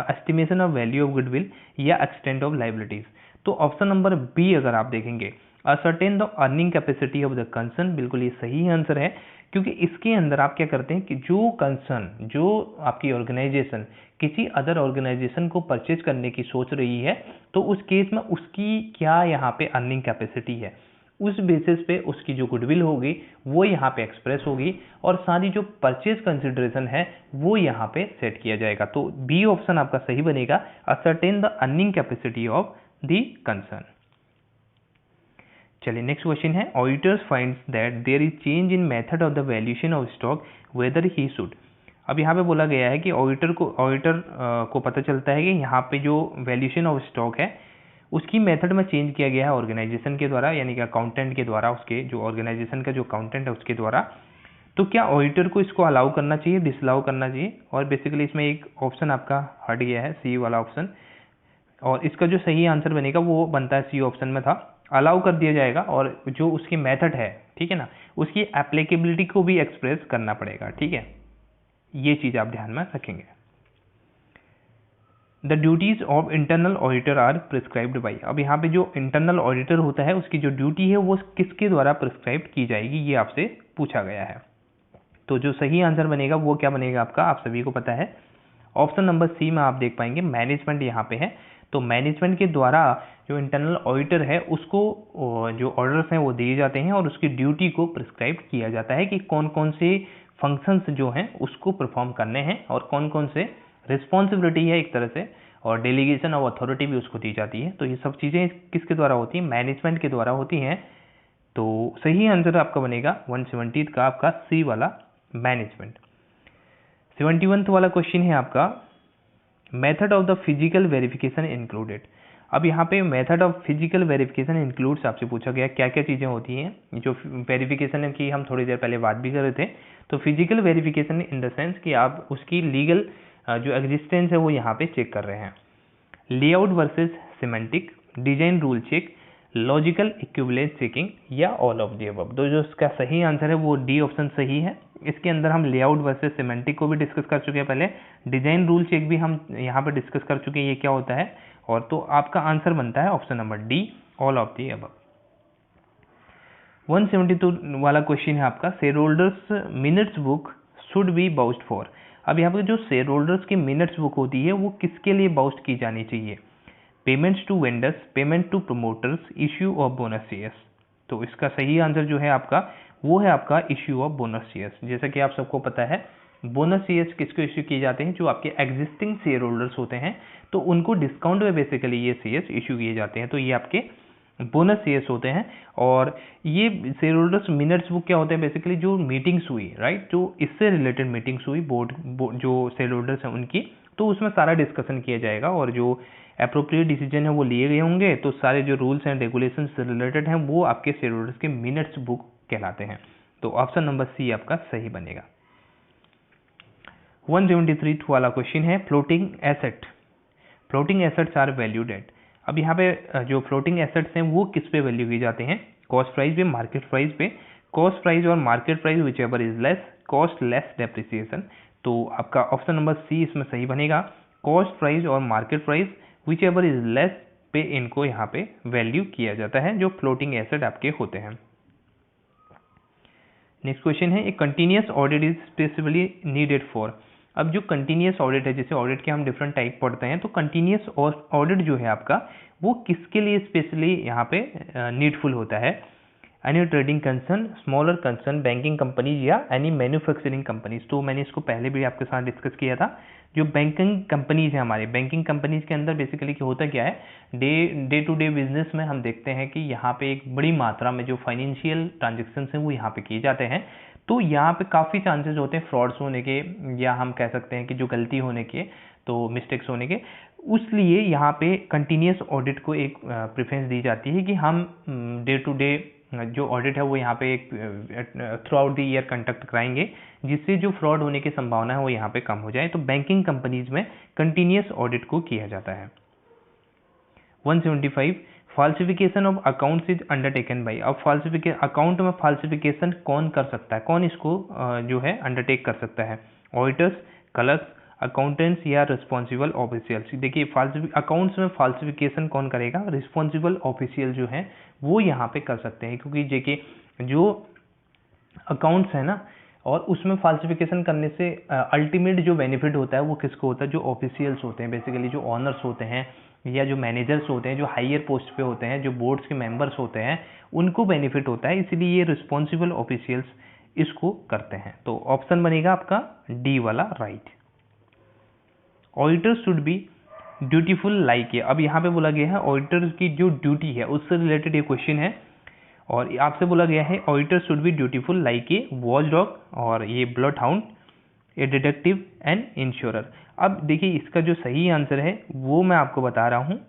estimation of value of goodwill, या extent of liabilities। तो ऑप्शन नंबर बी अगर आप देखेंगे, ascertain the earning capacity of the concern, बिल्कुल ये सही आंसर है, क्योंकि इसके अंदर आप क्या करते हैं कि जो कंसर्न, जो आपकी ऑर्गेनाइजेशन किसी अदर ऑर्गेनाइजेशन को परचेज करने की सोच रही है, तो उस केस में उसकी क्या यहाँ पे अर्निंग कैपेसिटी है, उस बेसिस पे उसकी जो गुडविल होगी वो यहाँ पे एक्सप्रेस होगी, और सारी जो परचेज कंसिडरेशन है वो यहाँ पे सेट किया जाएगा। तो बी ऑप्शन आपका सही बनेगा, ascertain the earning capacity of the concern. चलिए नेक्स्ट क्वेश्चन है, auditors finds that there is change in method of the valuation of stock whether he should. अब यहाँ पे बोला गया है कि ऑडिटर को पता चलता है कि यहाँ पे जो वैल्यूएशन ऑफ स्टॉक है उसकी मेथड में चेंज किया गया है ऑर्गेनाइजेशन के द्वारा, यानी कि अकाउंटेंट के द्वारा, उसके जो ऑर्गेनाइजेशन का जो अकाउंटेंट है उसके द्वारा। तो क्या ऑडिटर को इसको अलाउ करना चाहिए, डिसअलाउ करना चाहिए? और बेसिकली इसमें एक ऑप्शन आपका हट गया है, सी वाला ऑप्शन, और इसका जो सही आंसर बनेगा वो बनता है सी ऑप्शन में था, अलाउ कर दिया जाएगा। और जो उसकी मेथड है, ठीक है ना, उसकी एप्लीकेबिलिटी को भी एक्सप्रेस करना पड़ेगा, ठीक है, ये चीज आप ध्यान में रखेंगे। The duties of internal auditor are prescribed by. अब यहाँ पे जो इंटरनल ऑडिटर होता है उसकी जो ड्यूटी है वो किसके द्वारा प्रिस्क्राइब की जाएगी, ये आपसे पूछा गया है। तो जो सही आंसर बनेगा वो क्या बनेगा आपका, आप सभी को पता है, ऑप्शन नंबर सी में आप देख पाएंगे मैनेजमेंट यहाँ पे है। तो मैनेजमेंट के द्वारा जो इंटरनल ऑडिटर है उसको जो ऑर्डर्स हैं वो दिए जाते हैं और उसकी ड्यूटी को प्रिस्क्राइब किया जाता है कि कौन कौन से फंक्शंस जो हैं उसको परफॉर्म करने हैं और कौन कौन से रिस्पॉन्सिबिलिटी है एक तरह से, और डेलीगेशन ऑफ अथॉरिटी भी उसको दी जाती है। तो ये सब चीज़ें किसके द्वारा होती हैं, मैनेजमेंट के द्वारा होती हैं। तो सही आंसर आपका बनेगा 170 का आपका सी वाला मैनेजमेंट। 71 वाला क्वेश्चन है आपका, method of the physical verification included. अब यहाँ पे method of physical verification includes आपसे पूछा गया क्या क्या चीज़ें होती हैं। जो वेरिफिकेशन की हम थोड़ी देर पहले बात भी कर रहे थे, तो physical verification in the sense कि आप उसकी लीगल जो एग्जिस्टेंस है वो यहाँ पे चेक कर रहे हैं। Layout versus semantic, design rule check, logical equivalence checking, या ऑल ऑफ दी अबव। तो जो इसका सही आंसर है वो डी ऑप्शन सही है। इसके अंदर हम लेआउट वर्सेस सिमेंटिक को भी डिस्कस कर चुके हैं पहले, डिजाइन रूल चेक भी हम यहाँ पे डिस्कस कर चुके हैं ये क्या होता है, और तो आपका आंसर बनता है option number D, all of the above. 172 वाला क्वेश्चन है आपका, shareholders minutes book should be vouched for. अब यहाँ पे जो शेयर होल्डर्स की मिनट्स बुक होती है वो किसके लिए बाउच्ड की जानी चाहिए? Payments to vendors, payment to promoters, issue of bonus shares. तो इसका सही आंसर जो है आपका वो है आपका इश्यू ऑफ बोनस शेयर्स। जैसा कि आप सबको पता है बोनस शेयर्स किसको इश्यू किए जाते हैं, जो आपके एग्जिस्टिंग शेयर होल्डर्स होते हैं, तो उनको डिस्काउंट में बेसिकली ये शेयर्स इश्यू किए जाते हैं। तो ये आपके बोनस शेयर्स होते हैं। और ये शेयर होल्डर्स मिनट्स बुक क्या होते हैं, बेसिकली जो मीटिंग्स हुई, राइट, जो इससे रिलेटेड मीटिंग्स हुई बोर्ड जो शेयर होल्डर्स हैं उनकी, तो उसमें सारा डिस्कशन किया जाएगा और जो अप्रोप्रिएट डिसीजन है वो लिए गए होंगे। तो सारे जो रूल्स एंड रेगुलेशन से रिलेटेड हैं वो आपके शेयर होल्डर्स के मिनट्स बुक कहलाते हैं। तो ऑप्शन नंबर सी आपका सही बनेगा। 173 वाला क्वेश्चन है, floating asset, floating assets are valued at. अब यहाँ पे जो फ्लोटिंग एसेट्स हैं वो किस पे वैल्यू किए जाते हैं, कॉस्ट प्राइस पे, मार्केट प्राइस पे। कॉस्ट प्राइस और market price which ever is less, cost less depreciation. तो आपका ऑप्शन नंबर सी इसमें सही बनेगा, कॉस्ट प्राइस और market price which ever is less पे इनको यहाँ पे वैल्यू किया जाता है जो फ्लोटिंग एसेट आपके होते हैं। नेक्स्ट क्वेश्चन है, ए continuous audit is specifically needed for. अब जो कंटिन्यूअस ऑडिट है, जैसे ऑडिट के हम डिफरेंट टाइप पढ़ते हैं, तो कंटिन्यूअस ऑडिट जो है आपका वो किसके लिए स्पेशली यहाँ पे नीडफुल होता है? Any trading concern, smaller concern, banking companies, या एनी मैन्युफैक्चरिंग कंपनीज। तो मैंने इसको पहले भी आपके साथ डिस्कस किया था। जो बैंकिंग कंपनीज है हमारे, बैंकिंग कंपनीज के अंदर बेसिकली क्या होता क्या है, डे टू डे बिजनेस में हम देखते हैं कि यहाँ पे एक बड़ी मात्रा में जो फाइनेंशियल ट्रांजेक्शन हैं वो यहाँ पे किए जाते हैं। तो यहाँ पे काफ़ी चांसेस होते हैं फ्रॉड्स होने के, या हम कह सकते हैं कि जो गलती होने के, तो मिस्टेक्स होने के। उसलिए यहाँ पे कंटिन्यूअस ऑडिट को एक प्रेफरेंस दी जाती है कि हम डे टू डे जो ऑडिट है वो यहाँ पे एक through out the year conduct कराएंगे, जिससे जो फ्रॉड होने की संभावना है वो यहाँ पे कम हो जाए। तो बैंकिंग कंपनीज में कंटिन्यूअस ऑडिट को किया जाता है। 175 फाल्सिफिकेशन of accounts is undertaken by. अब अकाउंट में फाल्सिफिकेशन कौन कर सकता है, कौन इसको जो है अंडरटेक कर सकता है? ऑडिटर्स, क्लर्क्स, अकाउंटेंट्स, या रिस्पॉन्सिबल ऑफिशियल्स। देखिए अकाउंट्स में फाल्सिफिकेशन कौन करेगा? रिस्पॉन्सिबल ऑफिशियल जो है वो यहाँ पे कर सकते हैं, क्योंकि देखिए जो अकाउंट्स है ना, और उसमें फाल्सिफिकेशन करने से अल्टीमेट जो बेनिफिट होता है वो किसको होता है? जो ऑफिशियल्स होते हैं, बेसिकली जो ऑनर्स होते हैं या जो मैनेजर्स होते हैं, जो हायर पोस्ट पे होते हैं, जो बोर्ड्स के मेंबर्स होते हैं, उनको बेनिफिट होता है। इसलिए ये रिस्पॉन्सिबल ऑफिशियल्स इसको करते हैं। तो ऑप्शन बनेगा आपका डी वाला right. Auditor should be dutiful like. अब यहाँ पे बोला गया है ऑडिटर की जो ड्यूटी है उससे रिलेटेड ये क्वेश्चन है। और आपसे बोला गया है auditor should be dutiful like a watch dog, और ये blood hound, A detective and insurer. अब देखिए इसका जो सही आंसर है वो मैं आपको बता रहा हूँ।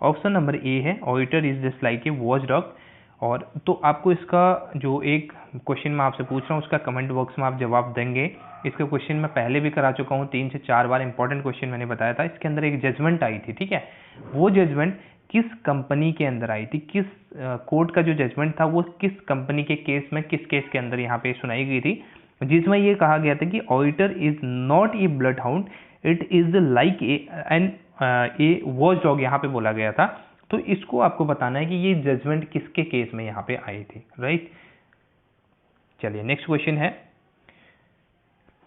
ऑप्शन नंबर ए है, auditor is just like a watch dog. और तो आपको इसका जो एक क्वेश्चन मैं आपसे पूछ रहा हूँ उसका कमेंट बॉक्स में आप जवाब देंगे। इसका क्वेश्चन मैं पहले भी करा चुका हूँ, 3 से 4 बार इंपॉर्टेंट क्वेश्चन मैंने बताया था। इसके अंदर एक जजमेंट आई थी, ठीक है, वो जजमेंट किस कंपनी के अंदर आई थी, किस कोर्ट का जो जजमेंट था वो किस कंपनी के केस में, किस केस के अंदर यहाँ पे सुनाई गई थी, जिसमें ये कहा गया था कि auditor is not a blood hound, it is like a watch dog, यहाँ पे बोला गया था। तो इसको आपको बताना है कि ये जजमेंट किसके केस में यहाँ पे आई थी, राइट। चलिए नेक्स्ट क्वेश्चन है,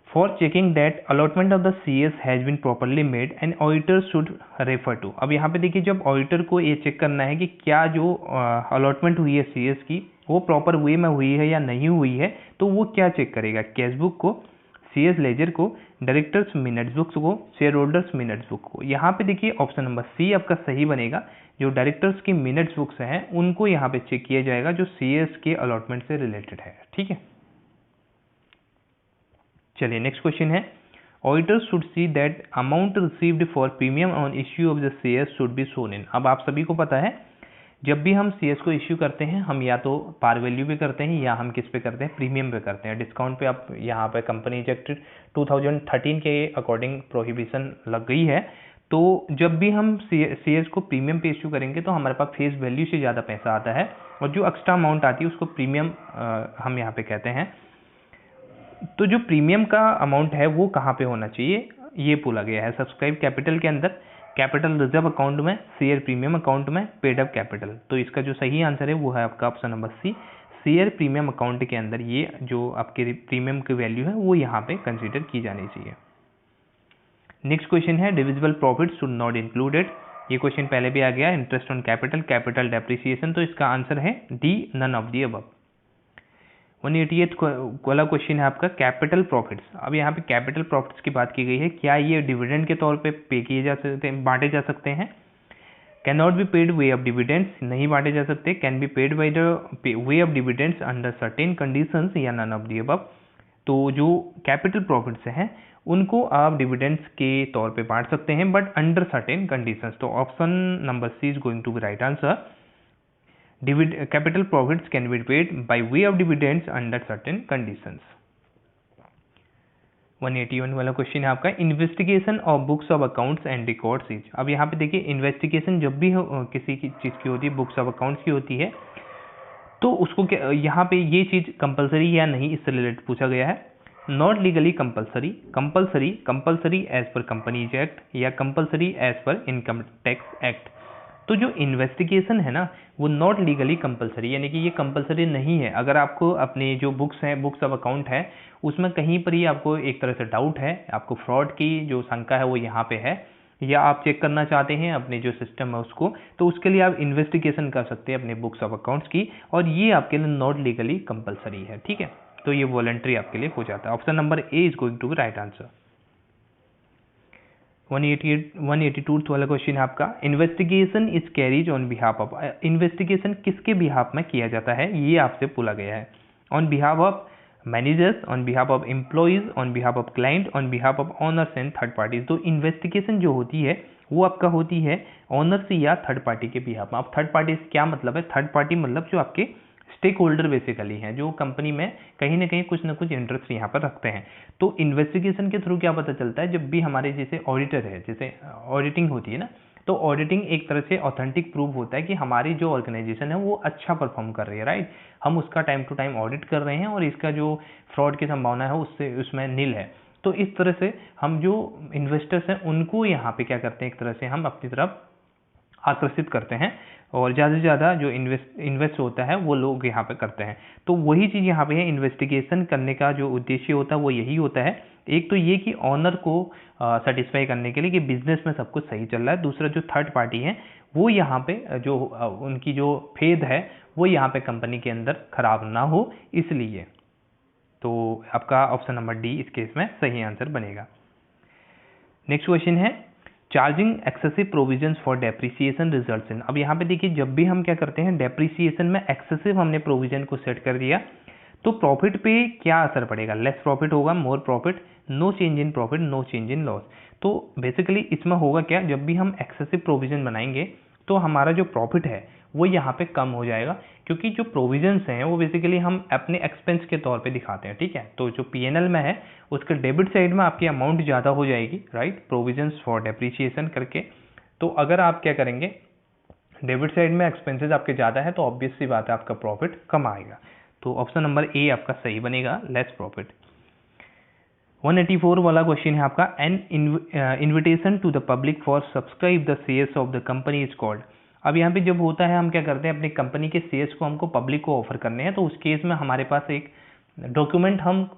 for checking that allotment of the CS has been properly made and auditor should refer to. अब यहाँ पे देखिए जब ऑडिटर को ये चेक करना है कि क्या जो अलॉटमेंट हुई है CS की वो प्रॉपर वे में हुई है या नहीं हुई है, तो वो क्या चेक करेगा, कैश बुक को, CS लेजर को, डायरेक्टर्स मिनट्स बुक्स को, शेयर होल्डर्स मिनट्स बुक को। यहाँ पे देखिए ऑप्शन नंबर सी आपका सही बनेगा। जो डायरेक्टर्स की मिनट्स बुक्स हैं उनको यहाँ पे चेक किया जाएगा जो CS के अलॉटमेंट से रिलेटेड है, ठीक है। चलिए नेक्स्ट क्वेश्चन है, auditor should see that amount received for premium on issue of the CS should be shown in. अब आप सभी को पता है जब भी हम CS को इश्यू करते हैं हम या तो पार वैल्यू पे करते हैं या हम किस पे करते हैं, प्रीमियम पे करते हैं। डिस्काउंट पे आप यहाँ पे कंपनी एक्ट 2013 के अकॉर्डिंग प्रोहिबिशन लग गई है। तो जब भी हम CS को प्रीमियम पे इश्यू करेंगे तो हमारे पास फेस वैल्यू से ज़्यादा पैसा आता है और जो एक्स्ट्रा अमाउंट आती है उसको प्रीमियम हम यहाँ पे कहते हैं। तो जो प्रीमियम का अमाउंट है वो कहाँ पे होना चाहिए, ये बोला गया है सब्सक्राइब कैपिटल के अंदर, कैपिटल रिजर्व अकाउंट में, शेयर प्रीमियम अकाउंट में, पेड अप कैपिटल। तो इसका जो सही आंसर है वो है आपका option number C, share premium account के अंदर ये जो आपके प्रीमियम की वैल्यू है वो यहाँ पे कंसीडर की जानी चाहिए। नेक्स्ट क्वेश्चन है, divisible profit should not included. ये क्वेश्चन पहले भी आ गया, interest on capital, capital depreciation. तो इसका आंसर है D, none of the above. 188 वाला क्वेश्चन है आपका, कैपिटल प्रॉफिट्स। अब यहाँ पे कैपिटल प्रॉफिट्स की बात की गई है, क्या ये डिविडेंड के तौर पे किए जा सकते हैं, बांटे जा सकते हैं। Can not be paid way of dividends, नहीं बांटे जा सकते। Can be paid by the way of dividends under certain conditions, या नन ऑफ दी अबव। तो जो कैपिटल प्रॉफिट्स हैं उनको आप डिविडेंड्स के तौर पे बांट सकते हैं बट अंडर सर्टेन कंडीशंस। तो option number C is going to be right answer. Capital profits can be paid by way of dividends under certain conditions. 181 वाला क्वेश्चन है आपका, investigation of books of accounts and records is. अब यहाँ पे देखिए investigation जब भी किसी की चीज़ की होती है, बुक्स ऑफ अकाउंट्स की होती है, तो उसको यहाँ पे ये चीज़ कंपलसरी या नहीं इससे रिलेटेड पूछा गया है। Not legally compulsory, compulsory, compulsory as per companies act, या compulsory as per income tax act. तो जो इन्वेस्टिगेशन है ना वो नॉट लीगली कंपलसरी, यानी कि ये कंपलसरी नहीं है। अगर आपको अपने जो बुक्स हैं, बुक्स ऑफ अकाउंट है, उसमें कहीं पर ही आपको एक तरह से डाउट है, आपको फ्रॉड की जो शंका है वो यहाँ पे है, या आप चेक करना चाहते हैं अपने जो सिस्टम है उसको, तो उसके लिए आप इन्वेस्टिगेशन कर सकते हैं अपने बुक्स ऑफ अकाउंट्स की, और ये आपके लिए नॉट लीगली कंपलसरी है, ठीक है। तो ये वॉलंटरी आपके लिए हो जाता है। Option number A is going to be right answer. 182 वाला क्वेश्चन है आपका, investigation is carries on behalf of. Investigation किसके बिहाफ में किया जाता है ये आपसे पूछा गया है। On behalf of managers, on behalf of employees, on behalf of client, on behalf of owners and third parties. तो इन्वेस्टिगेशन जो होती है वो आपका होती है ऑनर्स या थर्ड पार्टी के बिहाफ में। अब थर्ड पार्टी क्या मतलब है, थर्ड पार्टी मतलब जो आपके स्टेक होल्डर बेसिकली हैं, जो कंपनी में कहीं ना कहीं कुछ ना कुछ इंटरेस्ट यहाँ पर रखते हैं। तो इन्वेस्टिगेशन के थ्रू क्या पता चलता है, जब भी हमारे जैसे ऑडिटर है, जैसे ऑडिटिंग होती है ना, तो ऑडिटिंग एक तरह से ऑथेंटिक प्रूव होता है कि हमारी जो ऑर्गेनाइजेशन है वो अच्छा परफॉर्म कर रही है, राइट। हम उसका टाइम टू टाइम ऑडिट कर रहे हैं और इसका जो फ्रॉड की संभावना है उससे उसमें नील है। तो इस तरह से हम जो इन्वेस्टर्स हैं उनको यहाँ पे क्या करते हैं, एक तरह से हम अपनी तरफ आकर्षित करते हैं और ज़्यादा से ज़्यादा जो इन्वेस्ट होता है वो लोग यहाँ पे करते हैं। तो वही चीज़ यहाँ पे है, इन्वेस्टिगेशन करने का जो उद्देश्य होता है वो यही होता है। एक तो ये कि ऑनर को सेटिस्फाई करने के लिए कि बिजनेस में सब कुछ सही चल रहा है। दूसरा जो थर्ड पार्टी है वो यहाँ पे जो उनकी जो फेद है वो यहाँ पे कंपनी के अंदर खराब ना हो, इसलिए। तो आपका ऑप्शन नंबर डी इस केस में सही आंसर बनेगा। नेक्स्ट क्वेश्चन है, charging excessive provisions for depreciation results in, अब यहाँ पे देखिए जब भी हम क्या करते हैं डेप्रिसिएशन में एक्सेसिव हमने प्रोविजन को सेट कर दिया तो प्रॉफिट पे क्या असर पड़ेगा, लेस प्रॉफिट होगा, more profit, no change in profit, no change in loss. तो बेसिकली इसमें होगा क्या, जब भी हम एक्सेसिव प्रोविजन बनाएंगे तो हमारा जो प्रॉफिट है वो यहाँ पे कम हो जाएगा, क्योंकि जो प्रोविजंस हैं वो बेसिकली हम अपने एक्सपेंस के तौर पे दिखाते हैं, ठीक है। तो जो पीएनएल में है उसके डेबिट साइड में आपकी अमाउंट ज़्यादा हो जाएगी, राइट, प्रोविजंस फॉर डेप्रिसिएशन करके। तो अगर आप क्या करेंगे, डेबिट साइड में एक्सपेंसेस आपके ज़्यादा है तो ऑब्वियस सी बात है आपका प्रॉफिट कम आएगा। तो ऑप्शन नंबर ए आपका सही बनेगा, लेस प्रॉफिट। 184 वाला क्वेश्चन है आपका, an invitation to the public for subscribe the shares of the company is called. अब यहाँ पे जब होता है हम क्या करते हैं, अपनी कंपनी के शेयर्स को हमको पब्लिक को ऑफर करने हैं, तो उस केस में हमारे पास एक डॉक्यूमेंट हम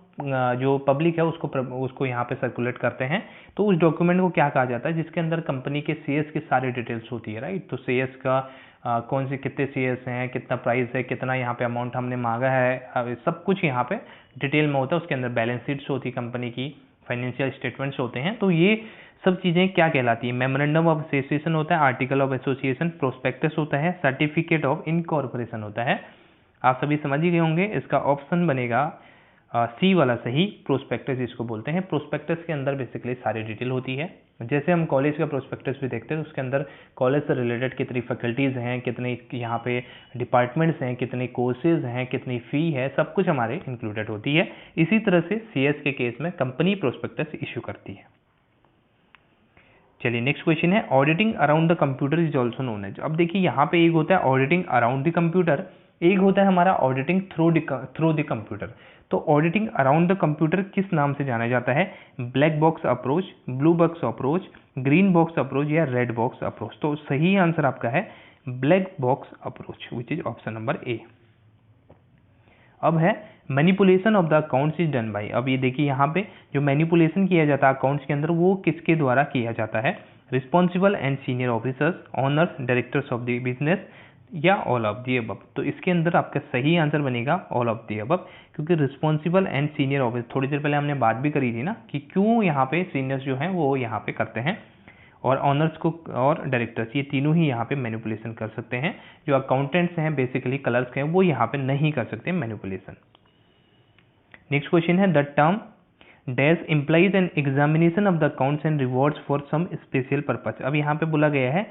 जो पब्लिक है उसको यहाँ पे सर्कुलेट करते हैं। तो उस डॉक्यूमेंट को क्या कहा जाता है, जिसके अंदर कंपनी के शेयर्स की सारी डिटेल्स होती है, राइट। तो शेयर्स का कौन से कितने शेयर्स हैं, कितना प्राइस है, कितना यहाँ पे अमाउंट हमने मांगा है, सब कुछ यहाँ पे डिटेल में होता है। उसके अंदर बैलेंस शीट्स होती है कंपनी की, फाइनेंशियल स्टेटमेंट्स होते हैं। तो ये सब चीज़ें क्या कहलाती है, मेमोरेंडम ऑफ एसोसिएशन होता है, आर्टिकल ऑफ एसोसिएशन, प्रोस्पेक्टस होता है, सर्टिफिकेट ऑफ इनकॉर्पोरेशन होता है। आप सभी समझ ही गए होंगे, इसका ऑप्शन बनेगा सी वाला सही, प्रोस्पेक्टस जिसको बोलते हैं। प्रोस्पेक्टस के अंदर बेसिकली सारी डिटेल होती है। जैसे हम कॉलेज का प्रोस्पेक्टस भी देखते हैं तो उसके अंदर कॉलेज से रिलेटेड कितनी फैकल्टीज़ हैं, कितने यहाँ पे डिपार्टमेंट्स हैं, कितने कोर्सेज हैं, कितनी फ़ी है, सब कुछ हमारे इंक्लूडेड होती है। इसी तरह से सीएस के केस में कंपनी प्रोस्पेक्टस इशू करती है। चलिए नेक्स्ट क्वेश्चन है, auditing around the computer is also known as. अब देखिए यहाँ पे एक होता है ऑडिटिंग अराउंड द कंप्यूटर, एक होता है हमारा ऑडिटिंग थ्रू द कंप्यूटर। तो ऑडिटिंग अराउंड द कंप्यूटर किस नाम से जाना जाता है, black box approach, blue box approach, green box approach या रेड बॉक्स अप्रोच। तो सही आंसर आपका है black box approach, which is option number ए। अब है manipulation of the accounts is done by. अब ये देखिए यहाँ पे जो मैनिपुलेशन किया जाता है अकाउंट्स के अंदर वो किसके द्वारा किया जाता है, responsible and senior officers, honours, directors of the business या ऑल ऑफ दी अबव। तो इसके अंदर आपका सही आंसर बनेगा ऑल ऑफ दी अबव, क्योंकि रिस्पॉन्सिबल एंड सीनियर ऑफिस, थोड़ी देर पहले हमने बात भी करी थी ना कि क्यों यहाँ पे सीनियर्स जो हैं वो यहाँ पे करते हैं, और ऑनर्स को और डायरेक्टर्स ये तीनों ही यहाँ पे मैनिपुलेशन कर सकते हैं। जो अकाउंटेंट्स हैं बेसिकली क्लर्क्स हैं वो यहाँ पे नहीं कर सकते मैनिपुलेशन। नेक्स्ट क्वेश्चन है, the term dash implies an examination of the accounts and rewards for some special purpose. अब यहाँ पे बोला गया है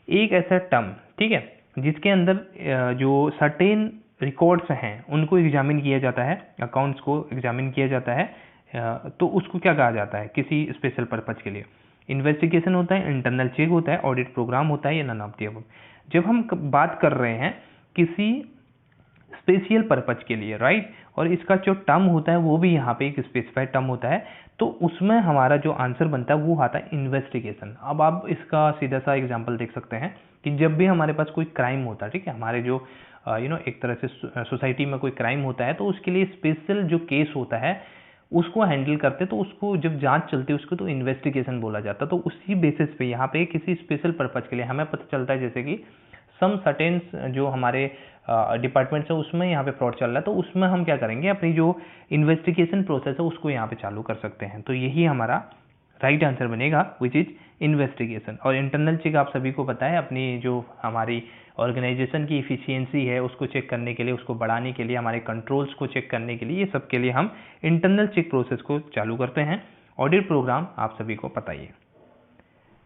एक ऐसा टर्म, ठीक है, जिसके अंदर जो सर्टेन रिकॉर्ड्स हैं उनको एग्जामिन किया जाता है, अकाउंट्स को एग्जामिन किया जाता है, तो उसको क्या कहा जाता है किसी स्पेशल पर्पज के लिए। इन्वेस्टिगेशन होता है, इंटरनल चेक होता है, ऑडिट प्रोग्राम होता है या नन ऑफ द अबव। जब हम बात कर रहे हैं किसी स्पेशल पर्पज के लिए, राइट, और इसका जो टर्म होता है वो भी यहाँ पे एक स्पेसिफाइड टर्म होता है, तो उसमें हमारा जो आंसर बनता है वो आता है इन्वेस्टिगेशन। अब आप इसका सीधा सा एग्जांपल देख सकते हैं कि जब भी हमारे पास कोई क्राइम होता है, ठीक है, हमारे जो एक तरह से सोसाइटी में कोई क्राइम होता है तो उसके लिए स्पेशल जो केस होता है उसको हैंडल करते, तो उसको जब जांच चलती है उसको तो इन्वेस्टिगेशन बोला जाता है। तो उसी बेसिस पे यहाँ पे किसी स्पेशल पर्पज के लिए हमें पता चलता है जैसे कि सम सर्टेन जो हमारे डिपार्टमेंट्स है उसमें यहाँ पे फ्रॉड चल रहा है, तो उसमें हम क्या करेंगे, अपनी जो इन्वेस्टिगेशन प्रोसेस है उसको यहाँ पे चालू कर सकते हैं। तो यही हमारा राइट आंसर बनेगा, विच इज इन्वेस्टिगेशन। और इंटरनल चेक आप सभी को पता है, अपनी जो हमारी ऑर्गेनाइजेशन की इफिशियंसी है उसको चेक करने के लिए, उसको बढ़ाने के लिए, हमारे कंट्रोल्स को चेक करने के लिए, ये सब के लिए हम इंटरनल चेक प्रोसेस को चालू करते हैं। ऑडिट प्रोग्राम आप सभी को पता ही है।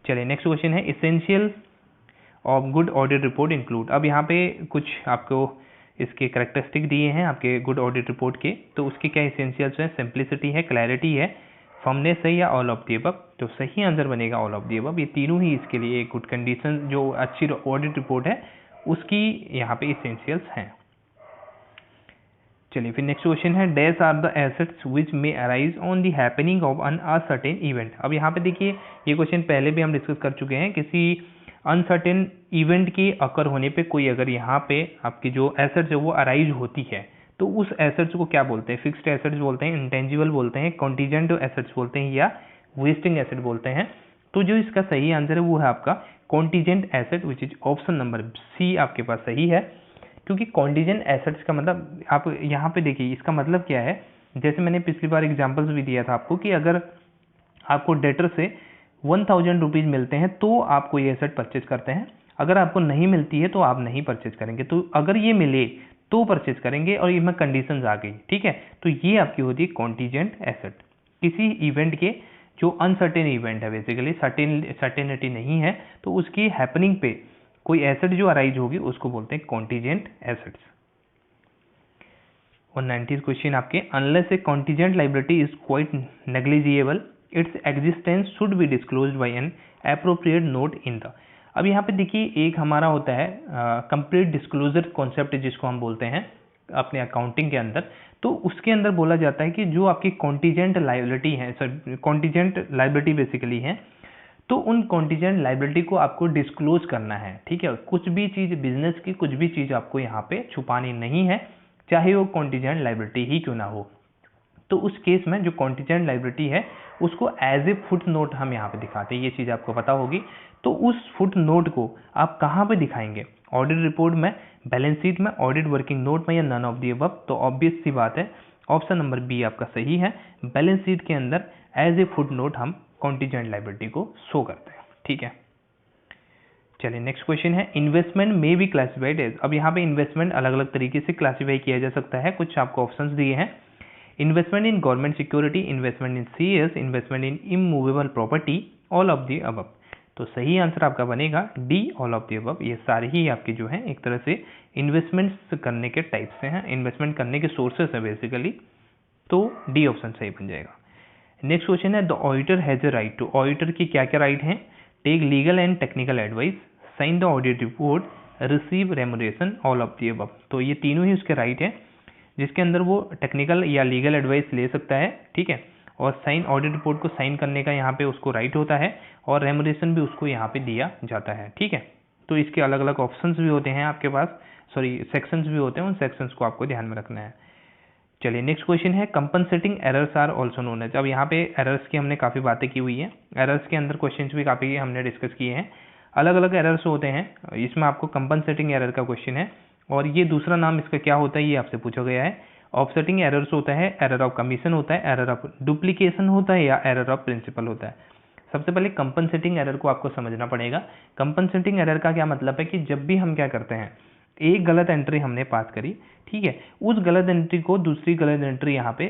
चलिए नेक्स्ट क्वेश्चन है, essential of good audit report include. अब यहाँ पे कुछ आपको इसके कैरेक्टरिस्टिक दिए हैं आपके गुड ऑडिट रिपोर्ट के, तो उसके क्या इसेंशियल्स हैं, सिंप्लिसिटी है, क्लैरिटी है, फर्मनेस है या ऑल ऑफ द अबव। तो सही आंसर बनेगा ऑल ऑफ द अबव। ये तीनों ही इसके लिए एक गुड कंडीशन, जो अच्छी ऑडिट रिपोर्ट है उसकी यहाँ पे इसेंशियल्स हैं। चलिए फिर नेक्स्ट क्वेश्चन है, dash are the assets which may arise on the happening of un uncertain event. अब यहाँ पे देखिए ये क्वेश्चन पहले भी हम डिस्कस कर चुके हैं, किसी अनसर्टेन इवेंट के अकर होने पे कोई अगर यहाँ पे आपकी जो एसेट्स है वो अराइज होती है तो उस एसेट्स को क्या बोलते हैं, फिक्स्ड एसेट्स बोलते हैं, इंटेंजिबल बोलते हैं, कॉन्टीजेंट एसेट्स बोलते हैं या वेस्टिंग एसेट बोलते हैं। तो जो इसका सही आंसर है वो है आपका contingent asset, which is option number C आपके पास सही है। क्योंकि कॉन्टीजेंट एसेट्स का मतलब आप यहाँ पे देखिए इसका मतलब क्या है, जैसे मैंने पिछली बार एग्जाम्पल्स भी दिया था आपको कि अगर आपको डेटर से ₹1000 मिलते हैं तो आप कोई एसेट परचेज करते हैं, अगर आपको नहीं मिलती है तो आप नहीं परचेज करेंगे। तो अगर ये मिले तो परचेज करेंगे और इसमें कंडीशंस आ गई, ठीक है, तो ये आपकी होती है कॉन्टीजेंट एसेट। किसी इवेंट के जो अनसर्टेन इवेंट है, बेसिकली सर्टेनिटी नहीं है, तो उसकी हैपनिंग पे कोई एसेट जो अराइज होगी उसको बोलते हैं कॉन्टीजेंट एसेट्स। और 90th क्वेश्चन आपके, unless a contingent liability is quite negligible its existence should be disclosed by an appropriate note in the. अब यहाँ पे देखिए एक हमारा होता है कंप्लीट डिस्क्लोजर कॉन्सेप्ट जिसको हम बोलते हैं अपने अकाउंटिंग के अंदर। तो उसके अंदर बोला जाता है कि जो आपकी कॉन्टीजेंट लायबिलिटी है, कॉन्टीजेंट लायबिलिटी बेसिकली है, तो उन कॉन्टीजेंट लायबिलिटी को आपको डिस्क्लोज करना है, ठीक है। कुछ भी चीज बिजनेस की कुछ भी चीज आपको यहाँ पे छुपानी नहीं है, चाहे वो कॉन्टीजेंट लायबिलिटी ही क्यों ना हो। तो उस केस में जो कॉन्टीजेंट लायबिलिटी है उसको एज ए फुट नोट हम यहाँ पे दिखाते हैं, ये चीज आपको पता होगी। तो उस फुट नोट को आप कहाँ पे दिखाएंगे? ऑडिट रिपोर्ट में, बैलेंस शीट में, ऑडिट वर्किंग नोट में, या नन ऑफ दी अबव? तो ऑब्वियस सी बात है ऑप्शन नंबर बी आपका सही है। बैलेंस शीट के अंदर एज ए फुट नोट हम कॉन्टीजेंट लायबिलिटी को शो करते हैं, ठीक है। चलिए नेक्स्ट क्वेश्चन है, इन्वेस्टमेंट में बी क्लासिफाइड एज। अब यहाँ पे इन्वेस्टमेंट अलग अलग तरीके से क्लासीफाई किया जा सकता है, कुछ आपको ऑप्शंस दिए हैं। Investment in government security, investment in CS, investment in immovable property, all of the above. तो सही आंसर आपका बनेगा D, all of the above. ये सारे ही आपके जो है एक तरह से इन्वेस्टमेंट्स करने के टाइप से हैं, इन्वेस्टमेंट करने के सोर्सेस है बेसिकली। तो डी ऑप्शन सही बन जाएगा। नेक्स्ट क्वेश्चन है, the auditor has a right to. Auditor की क्या क्या राइट हैं? Take legal and technical advice, sign the audit report, receive remuneration, all of the above. तो ये तीनों ही उसके राइट हैं, जिसके अंदर वो टेक्निकल या लीगल एडवाइस ले सकता है, ठीक है, और साइन ऑडिट रिपोर्ट को साइन करने का यहाँ पे उसको राइट होता है, और रेमुनरेशन भी उसको यहाँ पे दिया जाता है, ठीक है। तो इसके अलग अलग ऑप्शंस भी होते हैं आपके पास, सॉरी सेक्शंस भी होते हैं, उन सेक्शंस को आपको ध्यान में रखना है। चलिए नेक्स्ट क्वेश्चन है, compensating errors are also known as. अब यहाँ पे एरर्स की हमने काफ़ी बातें की हुई है, एरर्स के अंदर क्वेश्चन भी काफ़ी हमने डिस्कस किए हैं। अलग अलग एरर्स होते हैं, इसमें आपको कंपनसेटिंग एरर का क्वेश्चन है, और ये दूसरा नाम इसका क्या होता है ये आपसे पूछा गया है। ऑफसेटिंग एरर्स होता है, एरर ऑफ कमीशन होता है, एरर ऑफ डुप्लीकेशन होता है, या एरर ऑफ प्रिंसिपल होता है। सबसे पहले कंपनसेटिंग एरर को आपको समझना पड़ेगा। कंपनसेटिंग एरर का क्या मतलब है कि जब भी हम क्या करते हैं, एक गलत एंट्री हमने पास करी, ठीक है, उस गलत एंट्री को दूसरी गलत एंट्री यहाँ पे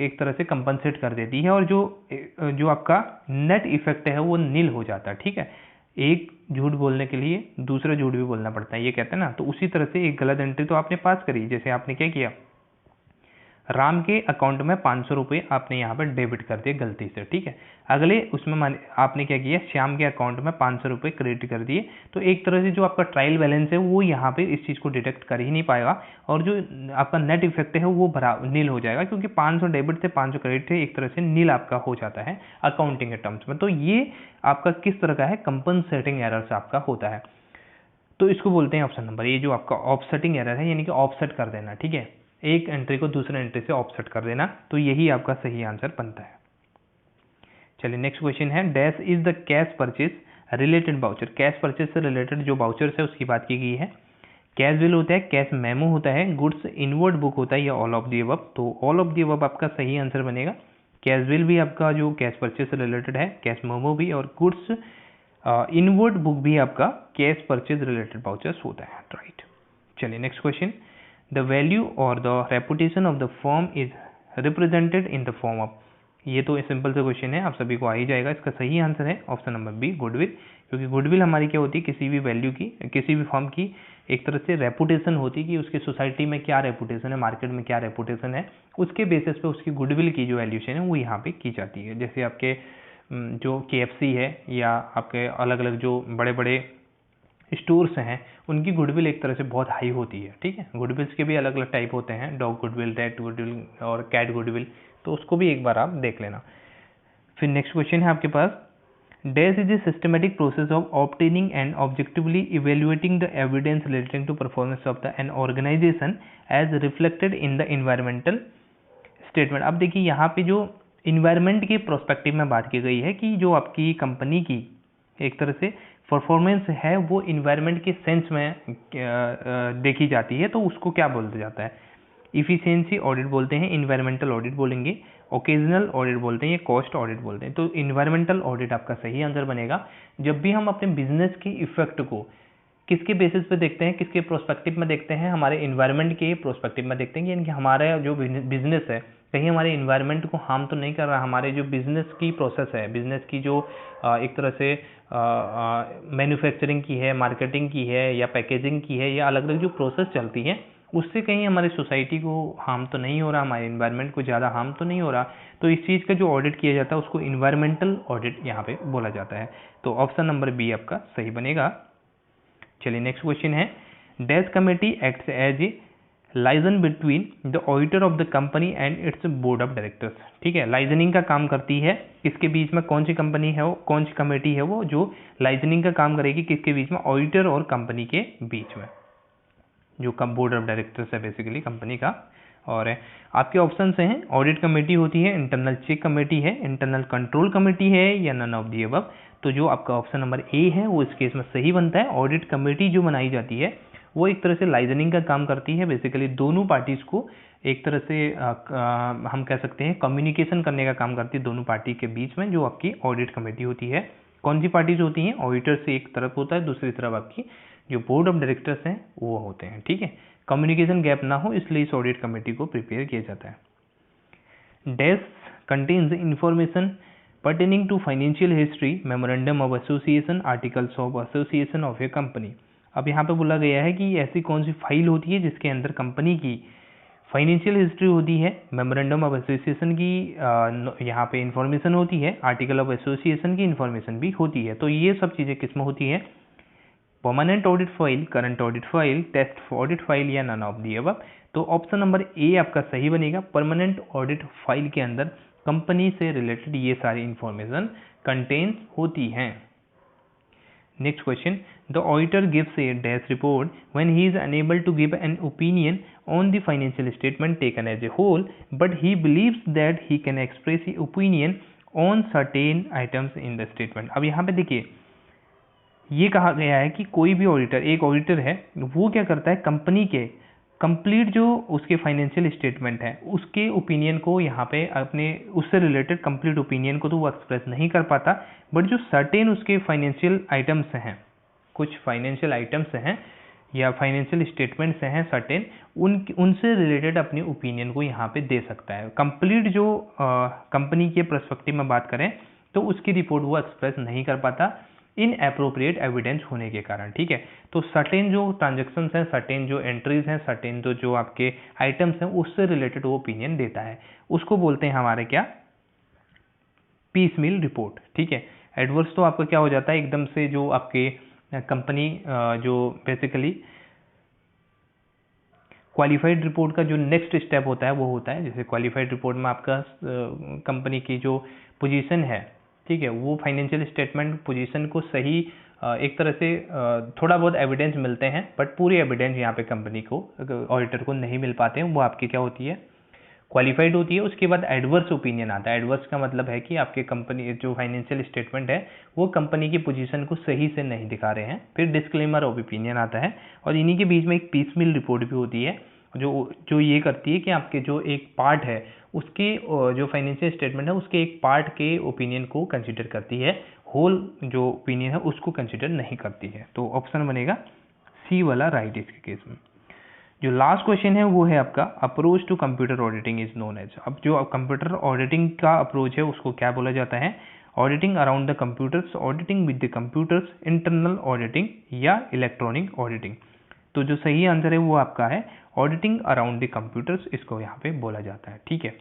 एक तरह से कंपनसेट कर देती है, और जो आपका नेट इफेक्ट है वो नील हो जाता है, ठीक है। एक झूठ बोलने के लिए दूसरा झूठ भी बोलना पड़ता है, ये कहते हैं ना। तो उसी तरह से एक गलत एंट्री तो आपने पास करी, जैसे आपने क्या किया, राम के अकाउंट में 500 रुपये आपने यहाँ पर डेबिट कर दिए गलती से, ठीक है। अगले उसमें आपने क्या किया, श्याम के अकाउंट में 500 रुपये क्रेडिट कर दिए। तो एक तरह से जो आपका ट्रायल बैलेंस है वो यहाँ पे इस चीज़ को डिटेक्ट कर ही नहीं पाएगा, और जो आपका नेट इफेक्ट है वो नील हो जाएगा, क्योंकि 500 डेबिट थे 500 क्रेडिट थे, एक तरह से नील आपका हो जाता है अकाउंटिंग के टर्म्स में। तो ये आपका किस तरह का है, कंपनसेटिंग एरर्स आपका होता है। तो इसको बोलते हैं ऑप्शन नंबर, ये जो आपका ऑफसेटिंग एरर है, यानी कि ऑफसेट कर देना, ठीक है, एक एंट्री को दूसरे एंट्री से ऑफसेट कर देना। तो यही आपका सही आंसर बनता है। चलिए नेक्स्ट क्वेश्चन है, dash is the cash purchase related voucher. Cash purchase से रिलेटेड जो वाउचर्स है उसकी बात की गई है। कैश बिल होता है, कैश मेमो होता है, गुड्स इनवर्ड बुक होता है, या ऑल ऑफ दी अबव। तो ऑल ऑफ दी अबव आपका सही आंसर बनेगा। कैश बिल भी आपका जो कैश परचेज से रिलेटेड है, कैश मेमो भी, और गुड्स इनवर्ड बुक भी आपका कैश परचेज रिलेटेड वाउचर्स होता है, राइट। चलिए नेक्स्ट क्वेश्चन, द वैल्यू और the reputation of the firm is represented in the form of. ये तो सिंपल सा क्वेश्चन है, आप सभी को आ ही जाएगा। इसका सही आंसर है ऑप्शन नंबर बी, गुडविल। क्योंकि गुडविल हमारी क्या होती है, किसी भी वैल्यू की, किसी भी फर्म की एक तरह से रेपुटेशन होती है कि उसकी सोसाइटी में क्या रेपुटेशन है, मार्केट में क्या रेपुटेशन है, उसके बेसिस पे उसकी गुडविल की जो वैल्यूशन है वो यहाँ पे की जाती है। जैसे आपके जो KFC है, या आपके अलग अलग जो बड़े बड़े स्टोर्स हैं, उनकी गुडविल एक तरह से बहुत हाई होती है, ठीक है। गुडविल्स के भी अलग अलग टाइप होते हैं, डॉग गुडविल, रैट गुडविल और कैट गुडविल, तो उसको भी एक बार आप देख लेना। फिर नेक्स्ट क्वेश्चन है आपके पास, dash is a systematic process of obtaining and objectively evaluating the evidence relating to performance of the an organisation as reflected in the environmental statement. अब देखिए यहाँ पे जो इन्वायरमेंट के प्रोस्पेक्टिव में बात की गई है कि जो आपकी कंपनी की एक तरह से परफॉर्मेंस है वो इन्वायरमेंट के सेंस में देखी जाती है, तो उसको क्या बोलते जाता है, इफिशियंसी ऑडिट बोलते हैं, इन्वायरमेंटल ऑडिट बोलेंगे, ओकेजनल ऑडिट बोलते हैं या कॉस्ट ऑडिट बोलते हैं। तो इन्वायरमेंटल ऑडिट आपका सही आंसर बनेगा। जब भी हम अपने बिजनेस की इफेक्ट को किसके बेसिस पे देखते हैं, किसके प्रोस्पेक्टिव में देखते हैं, हमारे इन्वायरमेंट के प्रोस्पेक्टिव में देखते हैं, यानी कि हमारा जो बिजनेस है कहीं हमारे इन्वायरमेंट को हार्म तो नहीं कर रहा। हमारे जो बिजनेस की प्रोसेस है, बिजनेस की जो एक तरह से मैन्युफैक्चरिंग की है, मार्केटिंग की है या पैकेजिंग की है या अलग अलग जो प्रोसेस चलती है, उससे कहीं हमारी सोसाइटी को हार्म तो नहीं हो रहा, हमारे इन्वायरमेंट को ज़्यादा हार्म तो नहीं हो रहा। तो इस चीज़ का जो ऑडिट किया जाता है उसको इन्वायरमेंटल ऑडिट यहाँ पे बोला जाता है। तो ऑप्शन नंबर बी आपका सही बनेगा। चलिए नेक्स्ट क्वेश्चन है, dash committee acts as a liaison between the auditor of the company and its board of directors. ठीक है, लाइजनिंग का काम करती है किसके बीच में, कौन सी कंपनी है वो, कौन सी कमेटी है वो जो लाइजनिंग का काम करेगी किसके बीच में, ऑडिटर और कंपनी के बीच में, जो बोर्ड ऑफ डायरेक्टर्स है बेसिकली कंपनी का। और आपके ऑप्शन हैं, ऑडिट कमेटी होती है, इंटरनल चेक कमेटी है, इंटरनल कंट्रोल कमेटी है या नन ऑफ दी अबव। तो जो आपका ऑप्शन नंबर ए है वो इस केस में सही बनता है। ऑडिट कमेटी जो बनाई जाती है वो एक तरह से लाइजनिंग का काम करती है, बेसिकली दोनों पार्टीज को एक तरह से हम कह सकते हैं कम्युनिकेशन करने का काम करती है दोनों पार्टी के बीच में, जो आपकी ऑडिट कमेटी होती है। कौन सी पार्टीज होती हैं, ऑडिटर से एक तरफ होता है, दूसरी तरफ आपकी जो बोर्ड ऑफ डायरेक्टर्स हैं वो होते हैं। ठीक है, कम्युनिकेशन गैप ना हो इसलिए इस ऑडिट कमेटी को प्रिपेयर किया जाता है। Dash contains information pertaining to financial history, memorandum of association, articles of association of a company। अब यहाँ पे बोला गया है कि ऐसी कौन सी फाइल होती है जिसके अंदर कंपनी की फाइनेंशियल हिस्ट्री होती है, मेमोरेंडम ऑफ एसोसिएशन की यहाँ पे इंफॉर्मेशन होती है, आर्टिकल ऑफ एसोसिएशन की इंफॉर्मेशन भी होती है। तो ये सब चीज़ें किसमें होती है, permanent audit file, current audit file, test audit file या नन ऑफ दी अबव। तो ऑप्शन नंबर ए आपका सही बनेगा। परमानेंट ऑडिट फाइल के अंदर कंपनी से रिलेटेड ये सारी इंफॉर्मेशन कंटेन्स होती हैं। Next question, the auditor gives a dash report when he is unable to give an opinion on the financial statement taken as a whole, but he believes that he can express a opinion on certain items in the statement. अब यहाँ पे देखिए ये कहा गया है कि कोई भी ऑडिटर, एक ऑडिटर है वो क्या करता है, कंपनी के कंप्लीट जो उसके फाइनेंशियल स्टेटमेंट है उसके ओपिनियन को यहाँ पे अपने उससे रिलेटेड कंप्लीट ओपिनियन को तो वो एक्सप्रेस नहीं कर पाता, बट जो सर्टेन उसके फाइनेंशियल आइटम्स हैं, कुछ फाइनेंशियल आइटम्स हैं या फाइनेंशियल स्टेटमेंट्स हैं सर्टेन, उनसे रिलेटेड अपने ओपिनियन को यहाँ पे दे सकता है। कंप्लीट जो कंपनी के पर्सपेक्टिव में बात करें तो उसकी रिपोर्ट वो एक्सप्रेस नहीं कर पाता इन एप्रोप्रिएट एविडेंस होने के कारण। ठीक है, तो सर्टेन जो ट्रांजेक्शन्स हैं, सर्टेन जो एंट्रीज हैं, सर्टेन तो जो आपके आइटम्स हैं उससे रिलेटेड वो ओपिनियन देता है, उसको बोलते हैं हमारे क्या, पीस मील रिपोर्ट। ठीक है, एडवर्स तो आपका क्या हो जाता है, एकदम से जो आपके कंपनी जो बेसिकली क्वालिफाइड रिपोर्ट का जो नेक्स्ट स्टेप होता है वो होता है, जैसे क्वालिफाइड रिपोर्ट में आपका कंपनी की जो पोजीशन है, ठीक है, वो फाइनेंशियल स्टेटमेंट पोजीशन को सही एक तरह से थोड़ा बहुत एविडेंस मिलते हैं, बट पूरी एविडेंस यहाँ पे कंपनी को, ऑडिटर को नहीं मिल पाते हैं, वो आपकी क्या होती है, क्वालिफाइड होती है। उसके बाद एडवर्स ओपिनियन आता है। एडवर्स का मतलब है कि आपके कंपनी जो फाइनेंशियल स्टेटमेंट है वो कंपनी की पोजीशन को सही से नहीं दिखा रहे हैं। फिर डिस्क्लेमर ऑफ ओपिनियन आता है, और इन्हीं के बीच में एक पीसमील रिपोर्ट भी होती है जो ये करती है कि आपके जो एक पार्ट है उसके जो फाइनेंशियल स्टेटमेंट है उसके एक पार्ट के ओपिनियन को कंसिडर करती है, होल जो ओपिनियन है उसको कंसिडर नहीं करती है। तो ऑप्शन बनेगा सी वाला राइट इसके केस में। जो लास्ट क्वेश्चन है वो है आपका approach to computer auditing is known as. अब जो कंप्यूटर ऑडिटिंग का अप्रोच है उसको क्या बोला जाता है, auditing around the computers, auditing with the computers, internal auditing या इलेक्ट्रॉनिक ऑडिटिंग। तो जो सही आंसर है वो आपका है ऑडिटिंग अराउंड द कंप्यूटर्स, इसको यहाँ पे बोला जाता है। ठीक है,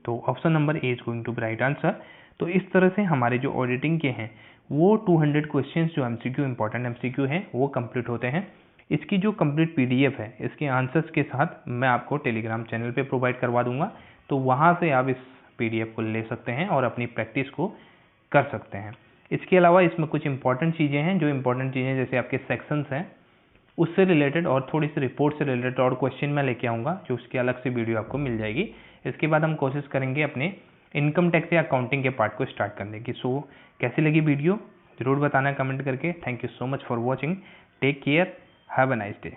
तो option number A is going to be right answer. तो इस तरह से हमारे जो ऑडिटिंग के हैं वो 200 क्वेश्चंस जो एमसीक्यू इंपॉर्टेंट एमसीक्यू हैं वो कंप्लीट होते हैं। इसकी जो कंप्लीट पीडीएफ है इसके आंसर्स के साथ मैं आपको टेलीग्राम चैनल पे प्रोवाइड करवा दूंगा, तो वहाँ से आप इस पीडीएफ को ले सकते हैं और अपनी प्रैक्टिस को कर सकते हैं। इसके अलावा इसमें कुछ इंपॉर्टेंट चीज़ें हैं, जो इंपॉर्टेंट चीज़ें जैसे आपके सेक्शंस हैं उससे रिलेटेड और थोड़ी सी रिपोर्ट से रिलेटेड और क्वेश्चन मैं लेके आऊँगा, जो उसकी अलग से वीडियो आपको मिल जाएगी। इसके बाद हम कोशिश करेंगे अपने इनकम टैक्स या अकाउंटिंग के पार्ट को स्टार्ट करने की। सो कैसी लगी वीडियो ज़रूर बताना कमेंट करके। Thank you so much for watching, take care, have a nice day.